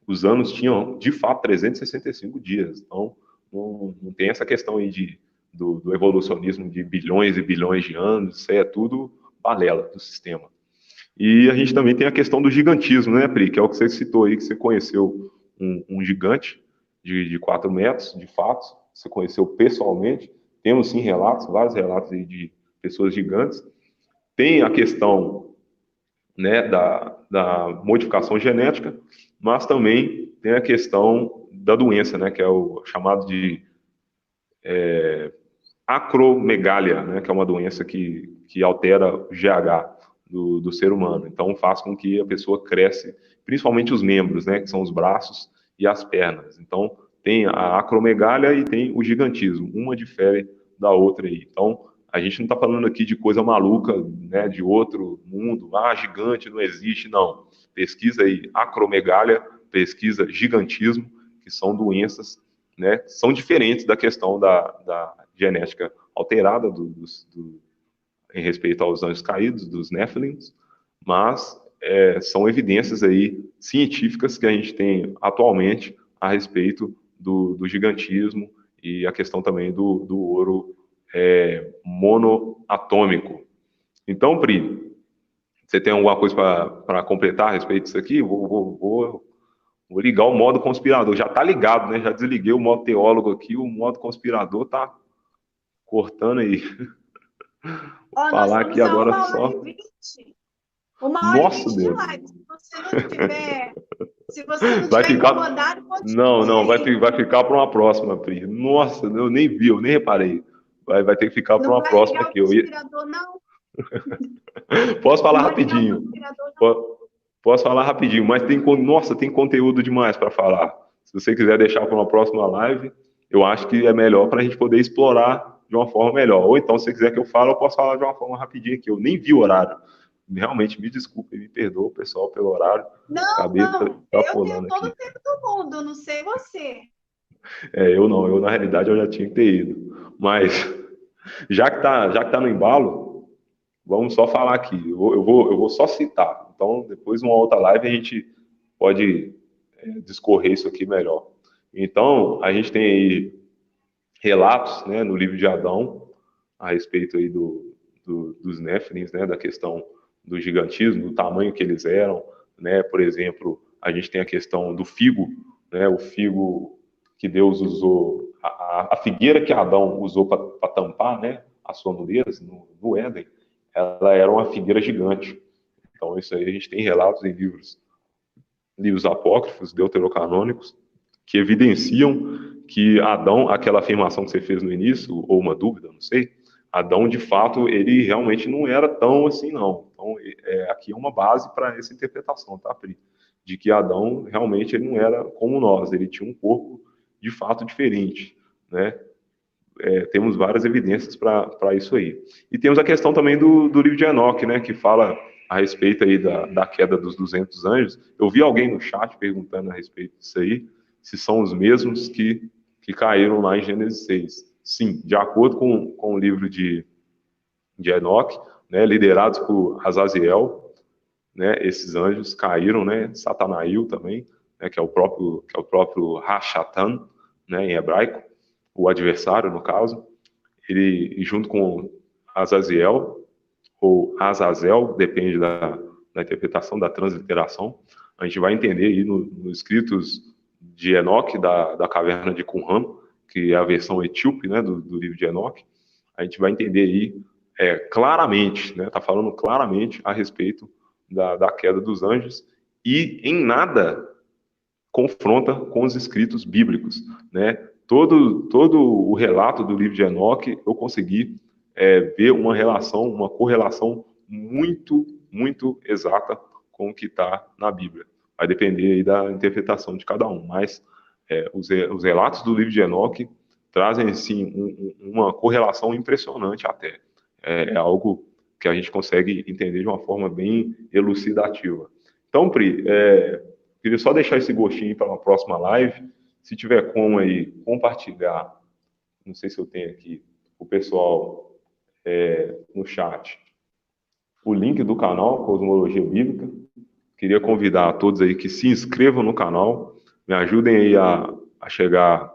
os anos tinham, de fato, 365 dias. Então, não tem essa questão aí do evolucionismo de bilhões e bilhões de anos. Isso aí é tudo balela do sistema. E a gente também tem a questão do gigantismo, né, Pri? Que é o que você citou aí, que você conheceu um gigante de 4 metros, de fato. Você conheceu pessoalmente. Temos, sim, relatos, vários relatos aí de pessoas gigantes. Tem a questão, né, da modificação genética, mas também tem a questão da doença, né, que é o chamado de acromegalia, né, que é uma doença que altera o GH do ser humano. Então, faz com que a pessoa cresce, principalmente os membros, né, que são os braços e as pernas. Então, tem a acromegalia e tem o gigantismo. Uma difere da outra aí. Então, a gente não está falando aqui de coisa maluca, né, de outro mundo. Ah, gigante não existe, não. Pesquisa aí acromegalia, pesquisa gigantismo, que são doenças, né, são diferentes da questão da genética alterada em respeito aos anjos caídos, dos Néfilins, mas são evidências aí científicas que a gente tem atualmente a respeito do gigantismo e a questão também do ouro monoatômico. Então, Pri, você tem alguma coisa para completar a respeito disso aqui? Vou ligar o modo conspirador. Já está ligado, né? Já desliguei o modo teólogo aqui, o modo conspirador está cortando aí. Ó, nós Falar aqui estamos a agora 1h20. 1h20 Nossa, de Deus. live. Se você não Vai estiver ficar. incomodado, continue Não, vai aí. ficar para uma próxima, Pri. Nossa, eu nem vi, eu nem reparei. Vai ter que ficar para Não uma vai próxima ligar o aqui. conspirador, não? Posso falar Não vai ligar o rapidinho. conspirador, não? Posso falar rapidinho, mas nossa, tem conteúdo demais para falar. Se você quiser deixar para uma próxima live, eu acho que é melhor para a gente poder explorar de uma forma melhor. Ou então, se você quiser que eu fale, eu posso falar de uma forma rapidinha aqui. Eu nem vi o horário. Realmente, me desculpe, me perdoa, pessoal, pelo horário. Não, Acabei eu tenho extrapolando todo aqui. o tempo do mundo, não sei você. Eu não, na realidade eu já tinha que ter ido. Mas, já que tá no embalo, vamos só falar aqui. Eu vou só citar. Então, depois, numa outra live, a gente pode discorrer isso aqui melhor. Então, a gente tem aí relatos, né, no livro de Adão, a respeito aí dos Néfilins, né, da questão do gigantismo, do tamanho que eles eram, né, por exemplo, a gente tem a questão do figo, né, o figo que Deus usou, a figueira que Adão usou para tampar, né, a sua nudez no Éden, ela era uma figueira gigante. Então, isso aí a gente tem relatos em livros apócrifos, deuterocanônicos, que evidenciam que Adão, aquela afirmação que você fez no início, ou uma dúvida, não sei, Adão, de fato, ele realmente não era tão assim, não. Então, aqui é uma base para essa interpretação, tá, Pri? De que Adão, realmente, ele não era como nós, ele tinha um corpo, de fato, diferente, né? Temos várias evidências para isso aí. E temos a questão também do livro de Enoque, né, que fala a respeito aí da queda dos 200 anjos. Eu vi alguém no chat perguntando a respeito disso aí, se são os mesmos que caíram lá em Gênesis 6. Sim, de acordo com o livro de Enoque, né, liderados por Azaziel, né, esses anjos caíram, né, Satanael também, né, que é o próprio Rashatan, né, em hebraico, o adversário no caso, ele junto com Azaziel ou Azazel, depende da interpretação, da transliteração. A gente vai entender aí nos escritos de Enoque, da caverna de Qumran, que é a versão etíope, né, do livro de Enoque. A gente vai entender aí claramente, né, está falando claramente a respeito da queda dos anjos, e em nada confronta com os escritos bíblicos, né? Todo o relato do livro de Enoque, eu consegui ver uma correlação muito, muito exata com o que está na Bíblia. Vai depender aí da interpretação de cada um, mas os relatos do livro de Enoque trazem, sim, uma correlação impressionante até. É algo que a gente consegue entender de uma forma bem elucidativa. Então, Pri, queria só deixar esse gostinho para uma próxima live. Se tiver como aí compartilhar, não sei se eu tenho aqui, o pessoal no chat, o link do canal Cosmologia Bíblica. Queria convidar a todos aí que se inscrevam no canal, me ajudem aí a chegar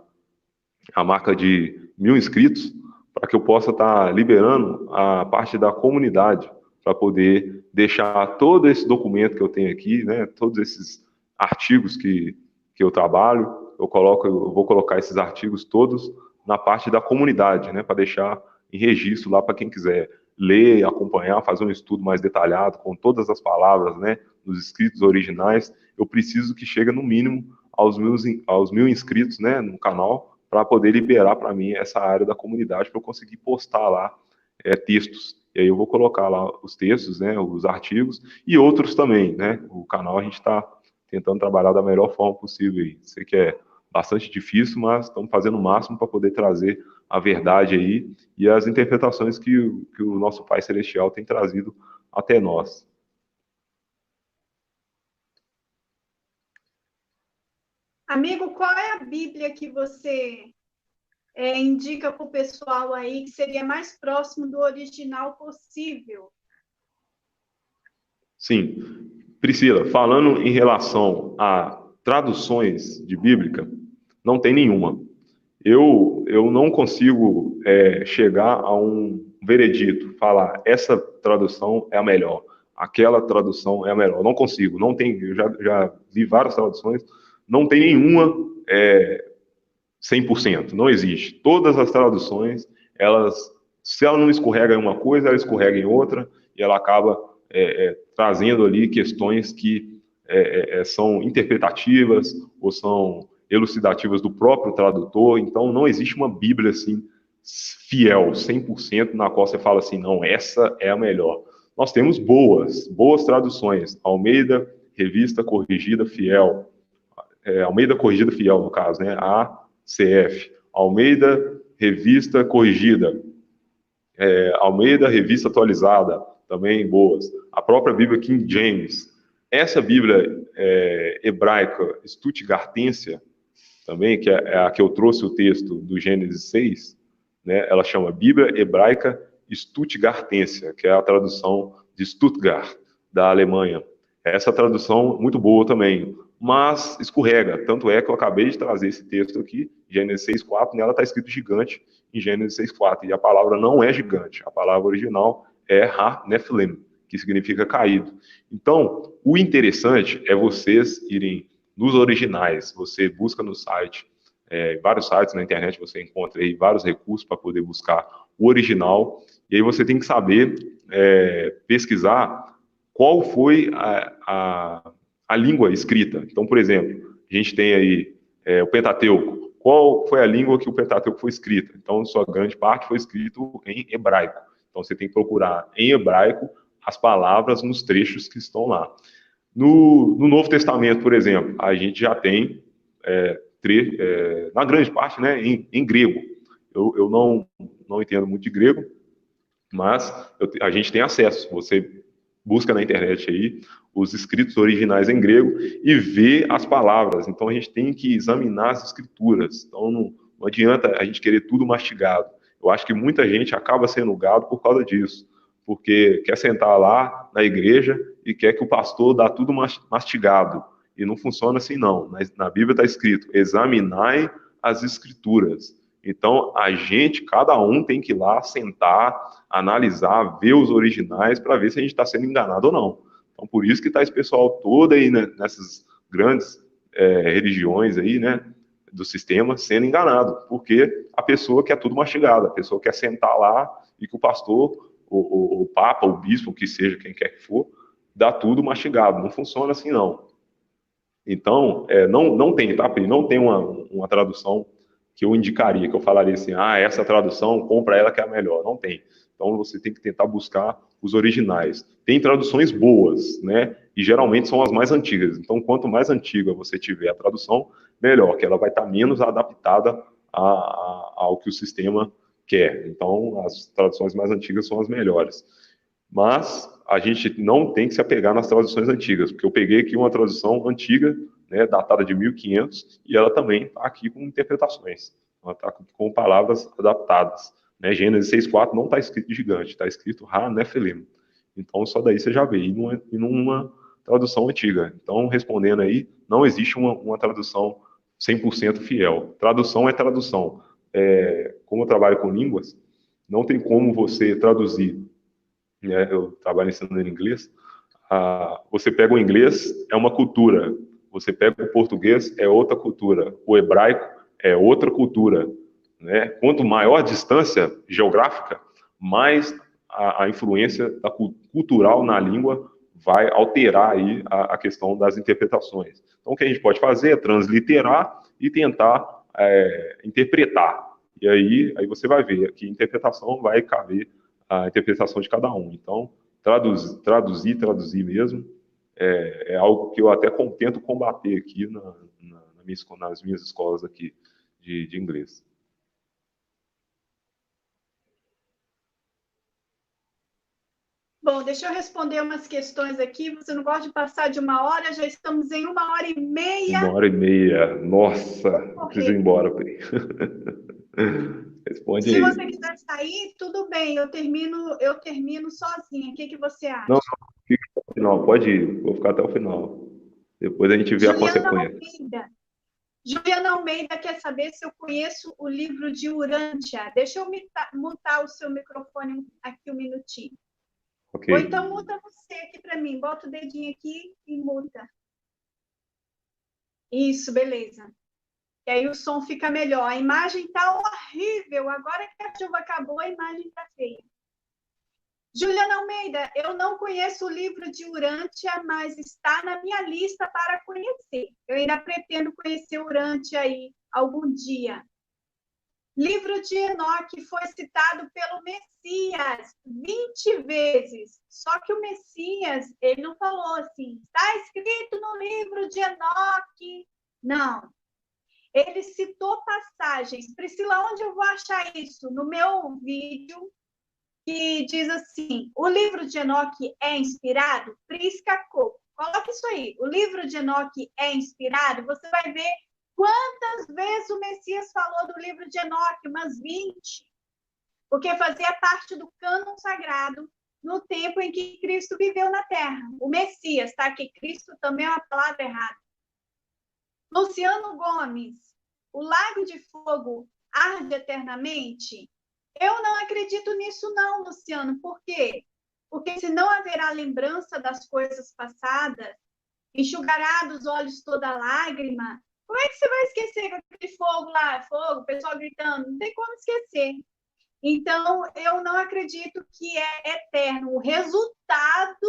à marca de 1.000 inscritos, para que eu possa estar liberando a parte da comunidade, para poder deixar todo esse documento que eu tenho aqui, né, todos esses artigos que eu trabalho, eu vou colocar esses artigos todos na parte da comunidade, né, para deixar em registro lá para quem quiser ler, acompanhar, fazer um estudo mais detalhado com todas as palavras, né, nos escritos originais. Eu preciso que chegue no mínimo aos 1.000 inscritos, né, no canal, para poder liberar para mim essa área da comunidade, para eu conseguir postar lá textos. E aí eu vou colocar lá os textos, né, os artigos e outros também, né. O canal a gente está tentando trabalhar da melhor forma possível aí. Sei que é bastante difícil, mas estamos fazendo o máximo para poder trazer a verdade aí e as interpretações que o nosso Pai Celestial tem trazido até nós. Amigo, qual é a Bíblia que você indica para o pessoal aí que seria mais próximo do original possível? Sim. Priscila, falando em relação a traduções de bíblica, não tem nenhuma. Eu não consigo chegar a um veredito, falar essa tradução é a melhor, aquela tradução é a melhor. Não consigo, não tem. Eu já vi várias traduções, não tem nenhuma 100%, não existe. Todas as traduções, se ela não escorrega em uma coisa, ela escorrega em outra, e ela acaba trazendo ali questões que são interpretativas ou são elucidativas do próprio tradutor. Então, não existe uma Bíblia assim fiel, 100%, na qual você fala assim, não, essa é a melhor. Nós temos boas traduções. Almeida, Revista Corrigida Fiel. Almeida Corrigida Fiel, no caso, né? ACF. Almeida Revista Corrigida. Almeida Revista Atualizada, também boas. A própria Bíblia King James. Essa Bíblia hebraica Stuttgartensia, também, que é a que eu trouxe o texto do Gênesis 6, né, ela chama Bíblia Hebraica Stuttgartensia, que é a tradução de Stuttgart, da Alemanha. Essa tradução muito boa também, mas escorrega. Tanto é que eu acabei de trazer esse texto aqui, Gênesis 6,4, nela está escrito gigante em Gênesis 6,4, e a palavra não é gigante, a palavra original é Ha-Nephilim, que significa caído. Então, o interessante é vocês irem nos originais. Você busca no site, vários sites na internet, você encontra aí vários recursos para poder buscar o original, e aí você tem que saber pesquisar qual foi a língua escrita. Então, por exemplo, a gente tem aí o Pentateuco. Qual foi a língua que o Pentateuco foi escrita? Então, sua grande parte foi escrito em hebraico. Então, você tem que procurar em hebraico as palavras nos trechos que estão lá. No Novo Testamento, por exemplo, a gente já tem, na grande parte, né, em grego. Eu não entendo muito de grego, mas a gente tem acesso. Você busca na internet aí os escritos originais em grego e vê as palavras. Então, a gente tem que examinar as escrituras. Então, não adianta a gente querer tudo mastigado. Eu acho que muita gente acaba sendo gado por causa disso, porque quer sentar lá na igreja e quer que o pastor dá tudo mastigado. E não funciona assim, não. Na Bíblia está escrito, examinai as escrituras. Então, a gente, cada um tem que ir lá sentar, analisar, ver os originais para ver se a gente está sendo enganado ou não. Então, por isso que está esse pessoal todo aí, né, nessas grandes religiões aí, né, do sistema, sendo enganado, porque a pessoa quer tudo mastigado, a pessoa quer sentar lá e que o pastor, o papa, o bispo, o que seja, quem quer que for, dá tudo mastigado. Não funciona assim, não. Então, não tem, tá, Pri? Não tem uma tradução que eu indicaria, que eu falaria assim, essa tradução, compra ela que é a melhor. Não tem. Então, você tem que tentar buscar os originais. Tem traduções boas, né? E geralmente são as mais antigas. Então, quanto mais antiga você tiver a tradução, melhor, que ela vai estar menos adaptada ao que o sistema quer. Então, as traduções mais antigas são as melhores. Mas a gente não tem que se apegar nas traduções antigas, porque eu peguei aqui uma tradução antiga, né, datada de 1500, e ela também está aqui com interpretações. Ela está com palavras adaptadas. Né? Gênesis 6,4 não está escrito gigante, está escrito Ha-Nefelim. Então, só daí você já vê, e numa tradução antiga. Então, respondendo aí, não existe uma tradução 100% fiel. Tradução é tradução. Como eu trabalho com línguas, não tem como você traduzir, né, eu trabalho ensinando inglês, você pega o inglês, é uma cultura, você pega o português, é outra cultura, o hebraico é outra cultura, né? Quanto maior a distância geográfica, mais a influência cultural na língua vai alterar aí a questão das interpretações. Então, o que a gente pode fazer é transliterar e tentar interpretar. E aí você vai ver que interpretação vai caber a interpretação de cada um. Então, traduzir mesmo, é algo que eu até tento combater aqui nas minhas escolas aqui de inglês. Bom, deixa eu responder umas questões aqui. Você não gosta de passar de 1 hora? Já estamos em 1h30. 1h30. Nossa, preciso ir embora, Pri. Responde Se aí. você quiser sair, tudo bem. Eu termino sozinha. O que você acha? Não, fica até o final. Pode ir. Vou ficar até o final. Depois a gente vê a consequência. Juliana Almeida quer saber se eu conheço o livro de Urântia. Deixa eu mutar o seu microfone aqui um minutinho. Okay. Ou então muta você aqui para mim. Bota o dedinho aqui e muta. Isso, beleza. E aí o som fica melhor. A imagem está horrível. Agora que a chuva acabou, a imagem está feia. Juliana Almeida, eu não conheço o livro de Urântia, mas está na minha lista para conhecer. Eu ainda pretendo conhecer Urântia aí algum dia. Livro de Enoque foi citado pelo Messias 20 vezes. Só que o Messias, ele não falou assim, está escrito no livro de Enoque. Não. Ele citou passagens. Priscila, onde eu vou achar isso? No meu vídeo, que diz assim, o livro de Enoque é inspirado? Prisca Coco. Coloque isso aí. O livro de Enoque é inspirado? Você vai ver quantas vezes o Messias falou do livro de Enoque? Umas 20. Porque fazia parte do cânon sagrado no tempo em que Cristo viveu na Terra. O Messias, tá? Que Cristo também é uma palavra errada. Luciano Gomes, o lago de fogo arde eternamente? Eu não acredito nisso não, Luciano. Por quê? Porque se não haverá lembrança das coisas passadas, enxugará dos olhos toda lágrima, como é que você vai esquecer com aquele fogo lá, fogo, o pessoal gritando? Não tem como esquecer. Então, eu não acredito que é eterno. O resultado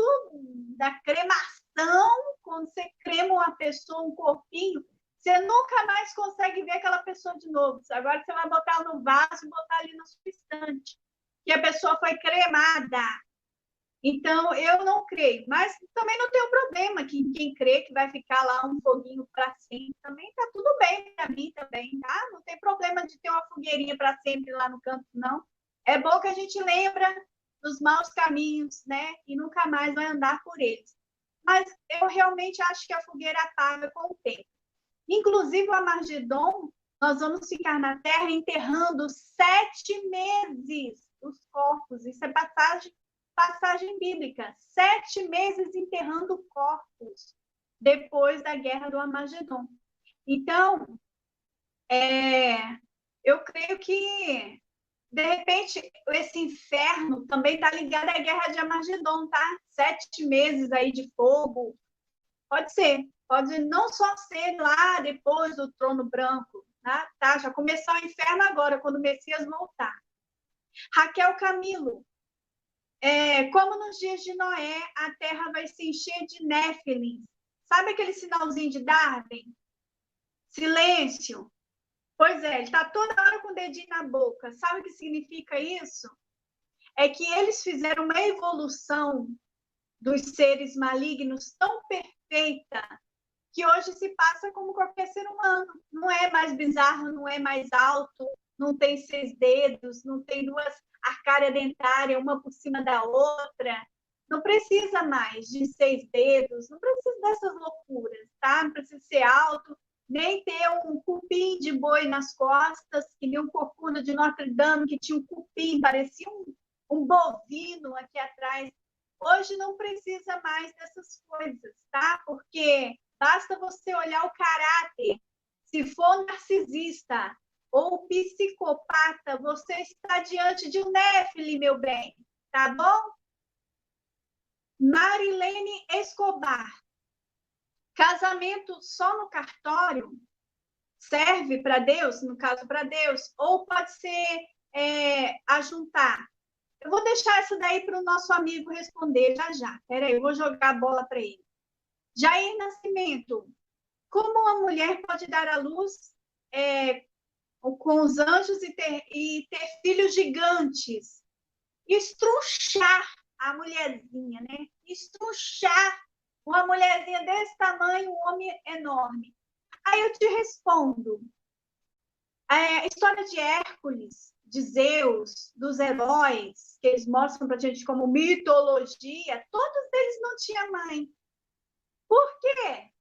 da cremação, quando você crema uma pessoa, um corpinho, você nunca mais consegue ver aquela pessoa de novo. Agora você vai botar no vaso e botar ali na sua estante, que a pessoa foi cremada. Então, eu não creio. Mas também não tem problema que quem crê que vai ficar lá um foguinho para sempre, também está tudo bem para mim também, tá? Não tem problema de ter uma fogueirinha para sempre lá no canto, não. É bom que a gente lembra dos maus caminhos, né? E nunca mais vai andar por eles. Mas eu realmente acho que a fogueira apaga com o tempo. Inclusive, o Amargedon, nós vamos ficar na terra enterrando 7 meses os corpos. Isso é passagem bíblica. 7 meses enterrando corpos depois da guerra do Amargedon. Então, eu creio que, de repente, esse inferno também está ligado à guerra de Amargedon, tá? 7 meses aí de fogo. Pode ser. Pode não só ser lá depois do trono branco, tá? Já começou o inferno agora, quando o Messias voltar. Raquel Camilo, como nos dias de Noé, a terra vai se encher de Néfilim. Sabe aquele sinalzinho de Darwin? Silêncio. Pois é, ele está toda hora com o dedinho na boca. Sabe o que significa isso? É que eles fizeram uma evolução dos seres malignos tão perfeita que hoje se passa como qualquer ser humano. Não é mais bizarro, não é mais alto, não tem 6 dedos, não tem 2 arcárias dentárias, uma por cima da outra. Não precisa mais de 6 dedos, não precisa dessas loucuras, tá? Não precisa ser alto, nem ter um cupim de boi nas costas, que nem um corcunda de Notre Dame, que tinha um cupim, parecia um bovino aqui atrás. Hoje não precisa mais dessas coisas, tá? Porque basta você olhar o caráter. Se for narcisista ou psicopata, você está diante de um Néfili, meu bem, tá bom? Marilene Escobar. Casamento só no cartório serve para Deus, no caso para Deus, ou pode ser ajuntar? Eu vou deixar essa daí para o nosso amigo responder já. Espera aí, eu vou jogar a bola para ele. Jair Nascimento. Como uma mulher pode dar à luz com os anjos e ter filhos gigantes? Estruchar a mulherzinha, né? Estruchar uma mulherzinha desse tamanho, um homem enorme. Aí eu te respondo. A história de Hércules, de Zeus, dos heróis, que eles mostram para a gente como mitologia, todos eles não tinham mãe. Por quê?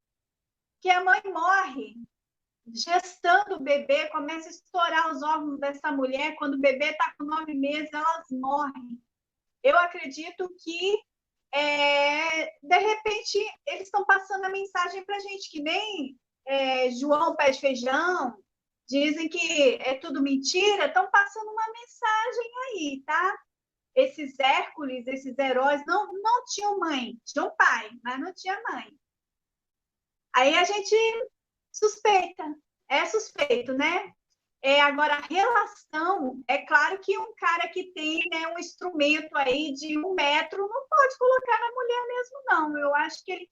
Porque a mãe morre gestando o bebê, começa a estourar os órgãos dessa mulher, quando o bebê está com 9 meses, elas morrem. Eu acredito que, de repente, eles estão passando a mensagem para a gente, que nem João Pé de Feijão, dizem que é tudo mentira, estão passando uma mensagem aí, tá? Esses Hércules, esses heróis, não tinham mãe, tinham pai, mas não tinha mãe. Aí a gente suspeita, é suspeito, né? Agora, a relação, é claro que um cara que tem, né, um instrumento aí de 1 metro não pode colocar na mulher mesmo, não. Eu acho que ele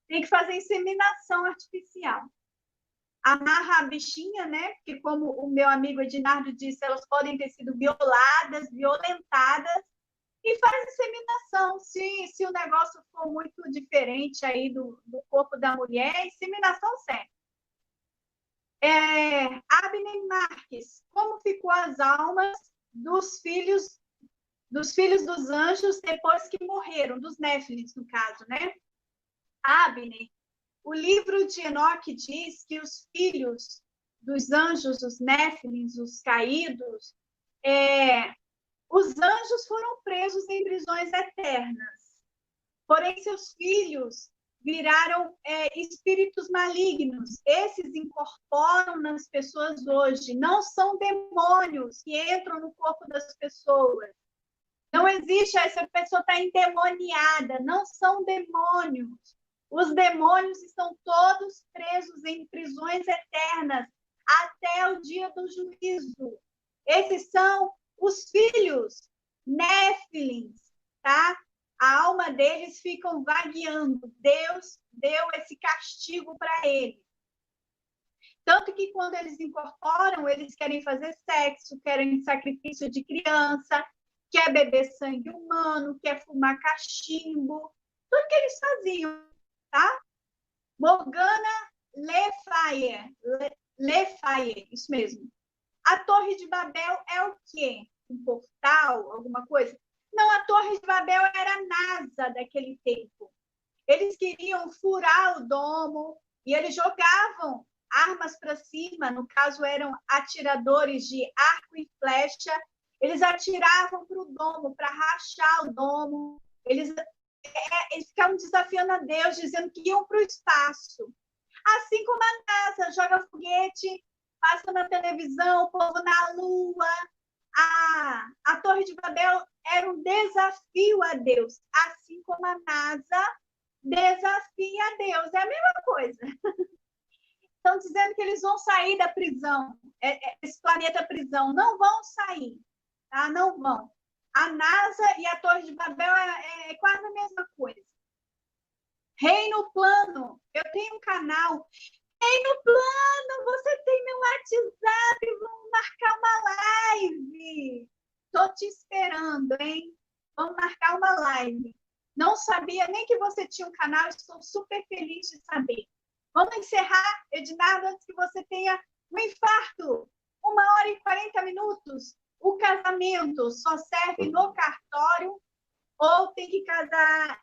tem que fazer inseminação artificial. Amarra a bichinha, né? Porque, como o meu amigo Ednardo disse, elas podem ter sido violadas, violentadas, e faz inseminação. Se o negócio for muito diferente aí do corpo da mulher, inseminação serve. Abner Marques, como ficou as almas dos filhos dos anjos depois que morreram, dos Néfilis, no caso, né? Abner, o livro de Enoque diz que os filhos dos anjos, os Néfilins, os caídos, os anjos foram presos em prisões eternas. Porém, seus filhos viraram espíritos malignos. Esses incorporam nas pessoas hoje. Não são demônios que entram no corpo das pessoas. Não existe, essa pessoa está endemoniada. Não são demônios. Os demônios estão todos presos em prisões eternas até o dia do juízo. Esses são os filhos Néfilins, tá? A alma deles ficam vagueando. Deus deu esse castigo para eles. Tanto que quando eles incorporam, eles querem fazer sexo, querem sacrifício de criança, quer beber sangue humano, quer fumar cachimbo. Tudo que eles faziam, tá? Morgana Le Fayet, isso mesmo. A Torre de Babel é o quê? Um portal, alguma coisa? Não, a Torre de Babel era a NASA daquele tempo. Eles queriam furar o domo e eles jogavam armas para cima, no caso eram atiradores de arco e flecha, eles atiravam para o domo, para rachar o domo, eles ficavam desafiando a Deus, dizendo que iam para o espaço. Assim como a NASA joga foguete, passa na televisão, o povo na Lua. A Torre de Babel era um desafio a Deus, assim como a NASA desafia a Deus. É a mesma coisa. Estão dizendo que eles vão sair da prisão, esse planeta prisão. Não vão sair, tá? Não vão. A NASA e a Torre de Babel é quase a mesma coisa. Reino Plano. Eu tenho um canal. Reino Plano, você tem meu WhatsApp, vamos marcar uma live. Estou te esperando, hein? Vamos marcar uma live. Não sabia nem que você tinha um canal, estou super feliz de saber. Vamos encerrar, Ednardo, antes que você tenha um infarto. 1h40. O casamento só serve no cartório ou tem que casar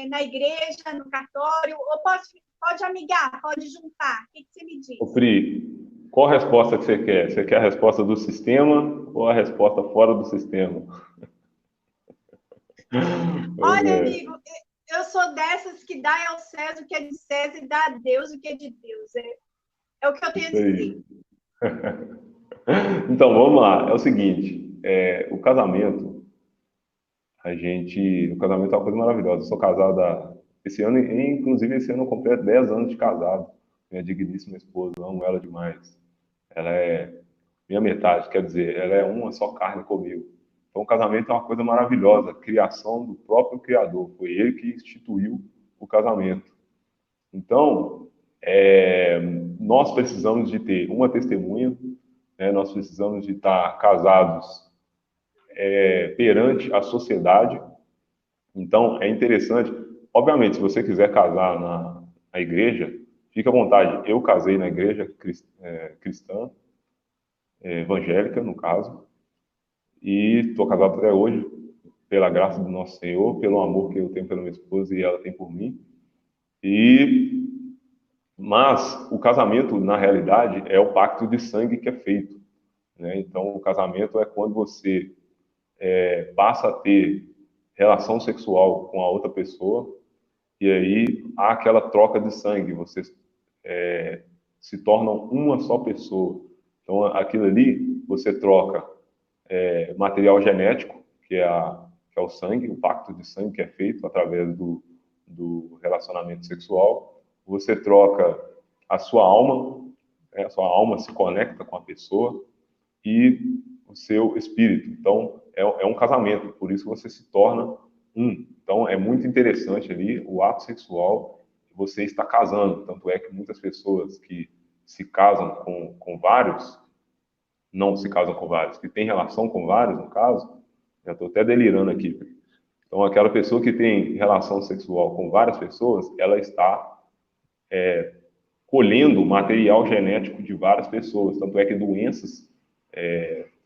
na igreja, no cartório, ou pode amigar, pode juntar? O que você me diz? Ô, Pri, qual a resposta que você quer? Você quer a resposta do sistema ou a resposta fora do sistema? Olha, amigo, eu sou dessas que dá ao César o que é de César e dá a Deus o que é de Deus. É o que eu tenho a dizer. Então, vamos lá. É o seguinte, o casamento, o casamento é uma coisa maravilhosa. Eu sou casado esse ano, inclusive esse ano eu completo 10 anos de casado. Minha digníssima esposa, amo ela demais. Ela é minha metade, quer dizer, ela é uma só carne comigo. Então, o casamento é uma coisa maravilhosa, criação do próprio Criador. Foi ele que instituiu o casamento. Então, nós precisamos de ter uma testemunha, né? Nós precisamos de estar casados perante a sociedade. Então, é interessante. Obviamente, se você quiser casar na igreja, fique à vontade. Eu casei na igreja cristã, evangélica, no caso, e estou casado até hoje, pela graça do nosso Senhor, pelo amor que eu tenho pela minha esposa e ela tem por mim. Mas o casamento, na realidade, é o pacto de sangue que é feito, né? Então, o casamento é quando você passa a ter relação sexual com a outra pessoa e aí há aquela troca de sangue, vocês se tornam uma só pessoa. Então, aquilo ali, você troca material genético, que é o sangue, o pacto de sangue que é feito através do relacionamento sexual. Você troca a sua alma, né? A sua alma se conecta com a pessoa e o seu espírito. Então, é um casamento, por isso você se torna um. Então, é muito interessante ali o ato sexual, você está casando. Tanto é que muitas pessoas que se casam com vários, não se casam com vários, que têm relação com vários, no caso, já estou até delirando aqui. Então, aquela pessoa que tem relação sexual com várias pessoas, ela está colhendo material genético de várias pessoas. Tanto é que doenças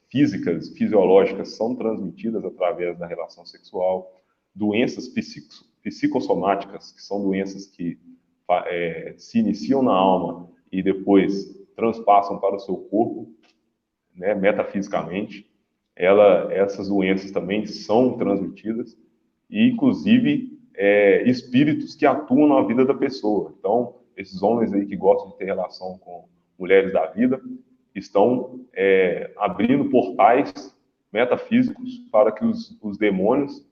físicas, fisiológicas, são transmitidas através da relação sexual. Doenças psicossomáticas, que são doenças que se iniciam na alma e depois transpassam para o seu corpo, né, metafisicamente. Essas doenças também são transmitidas e, inclusive, espíritos que atuam na vida da pessoa. Então, esses homens aí que gostam de ter relação com mulheres da vida estão abrindo portais metafísicos para que os demônios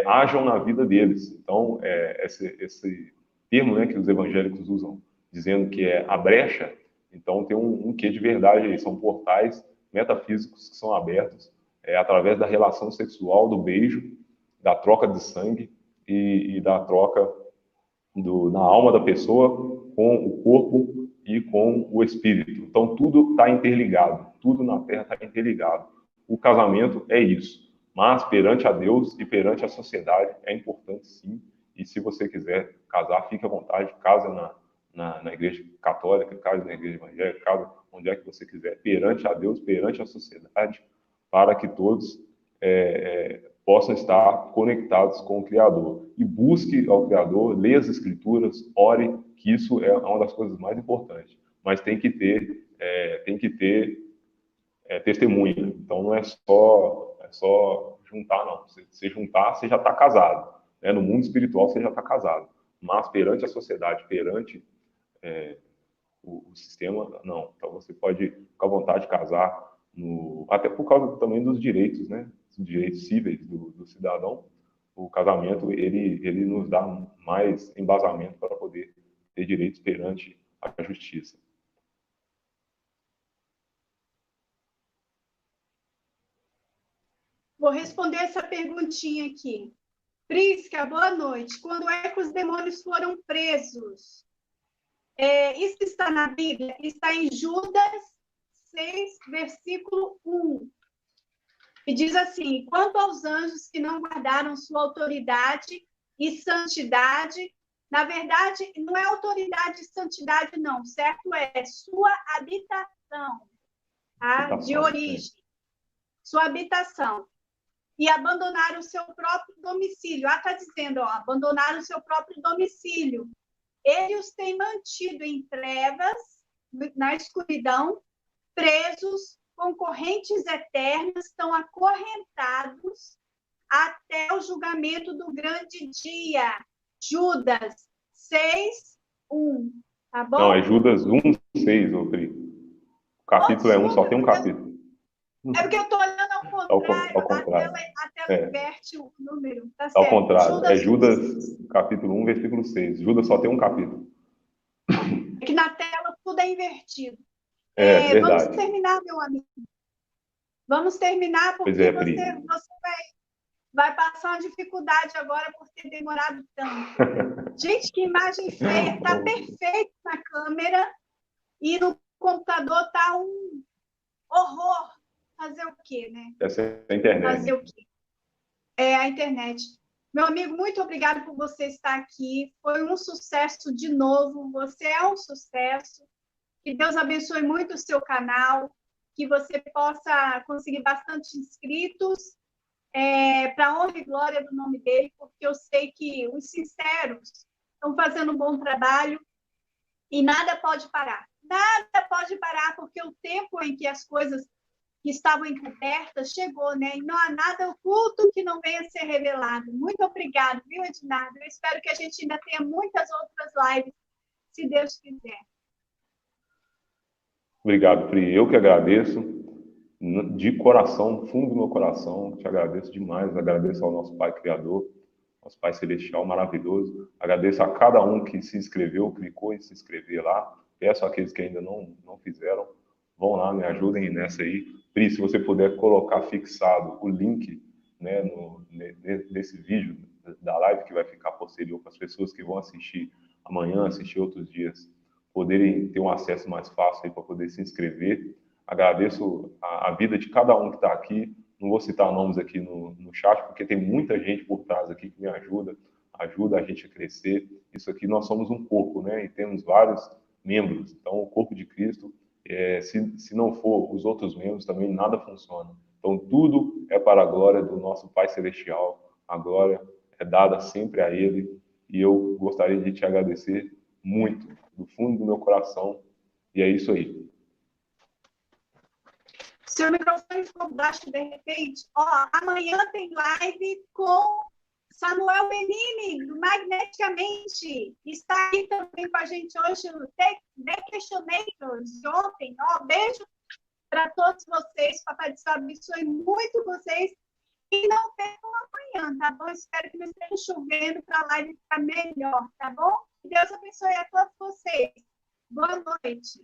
ajam na vida deles. Então, esse termo, né, que os evangélicos usam, dizendo que é a brecha, então tem um quê de verdade aí. São portais metafísicos que são abertos através da relação sexual, do beijo, da troca de sangue e da troca na alma da pessoa com o corpo e com o espírito. Então, tudo está interligado, tudo na Terra está interligado. O casamento é isso. Mas, perante a Deus e perante a sociedade, é importante sim. E se você quiser casar, fique à vontade, casa na igreja católica, casa na igreja evangélica, casa onde é que você quiser, perante a Deus, perante a sociedade, para que todos possam estar conectados com o Criador. E busque ao Criador, leia as Escrituras, ore, que isso é uma das coisas mais importantes. Mas tem que ter testemunha. Então não é só juntar, não. Se juntar, você já está casado. Né? No mundo espiritual, você já está casado. Mas perante a sociedade, perante o sistema, não. Então você pode ficar à vontade de casar, até por causa também dos direitos, né? Os direitos cíveis do cidadão. O casamento, ele nos dá mais embasamento para poder ter direitos perante a justiça. Vou responder essa perguntinha aqui. Prisca, boa noite. Quando é que os demônios foram presos? Isso está na Bíblia? Está em Judas 6, versículo 1. E diz assim: quanto aos anjos que não guardaram sua autoridade e santidade, na verdade, não é autoridade e santidade, não, certo? É sua habitação, tá? De origem. Sua habitação. E abandonaram o seu próprio domicílio. Está dizendo, abandonaram o seu próprio domicílio. Ele os tem mantido em trevas, na escuridão, presos, com correntes eternas, estão acorrentados até o julgamento do grande dia. Judas 6, 1. Tá bom? Não, é Judas 1, 6, Pri. O capítulo é 1, só tem um capítulo. É porque eu estou olhando ao contrário. A tela inverte o número. Tá certo. Ao contrário. É Judas, capítulo 1, versículo 6. Judas só tem um capítulo. É que na tela tudo é invertido. Verdade. Vamos terminar, meu amigo. Vamos terminar, porque você vai passar uma dificuldade agora por ter demorado tanto. Gente, que imagem feia. Está perfeito na câmera e no computador está um horror. Fazer o quê, né? Essa é a internet. Fazer o quê? É a internet. Meu amigo, muito obrigado por você estar aqui. Foi um sucesso de novo. Você é um sucesso. Que Deus abençoe muito o seu canal. Que você possa conseguir bastante inscritos para a honra e glória do nome dele, porque eu sei que os sinceros estão fazendo um bom trabalho e nada pode parar. Nada pode parar, porque o tempo em que as coisas que estavam encobertas chegou, né? E não há nada oculto que não venha a ser revelado. Muito obrigado, viu, Ednardo? Eu espero que a gente ainda tenha muitas outras lives, se Deus quiser. Obrigado, Pri. Eu que agradeço, de coração, fundo do meu coração, te agradeço demais. Agradeço ao nosso Pai Criador, nosso Pai Celestial maravilhoso. Agradeço a cada um que se inscreveu, clicou em se inscrever lá. Peço àqueles que ainda não fizeram, vão lá, me ajudem nessa aí. Pri, se você puder colocar fixado o link, né, nesse vídeo da live que vai ficar posterior para as pessoas que vão assistir amanhã, assistir outros dias, poderem ter um acesso mais fácil para poder se inscrever. Agradeço a vida de cada um que está aqui. Não vou citar nomes aqui no chat, porque tem muita gente por trás aqui que me ajuda a gente a crescer. Isso aqui, nós somos um corpo, né? E temos vários membros. Então, o corpo de Cristo, se não for os outros membros, também nada funciona. Então, tudo é para a glória do nosso Pai Celestial. A glória é dada sempre a Ele. E eu gostaria de te agradecer muito, do fundo do meu coração. E é isso aí. Seu microfone ficou baixo de repente. Amanhã tem live com Samuel Benini, do Magneticamente. Está aqui também com a gente hoje o The Questionators de ontem. Beijo para todos vocês. Papai do Céu abençoe muito vocês. E não percam amanhã, tá bom? Espero que não esteja chovendo para a live ficar melhor, tá bom? Deus abençoe a todos vocês. Boa noite.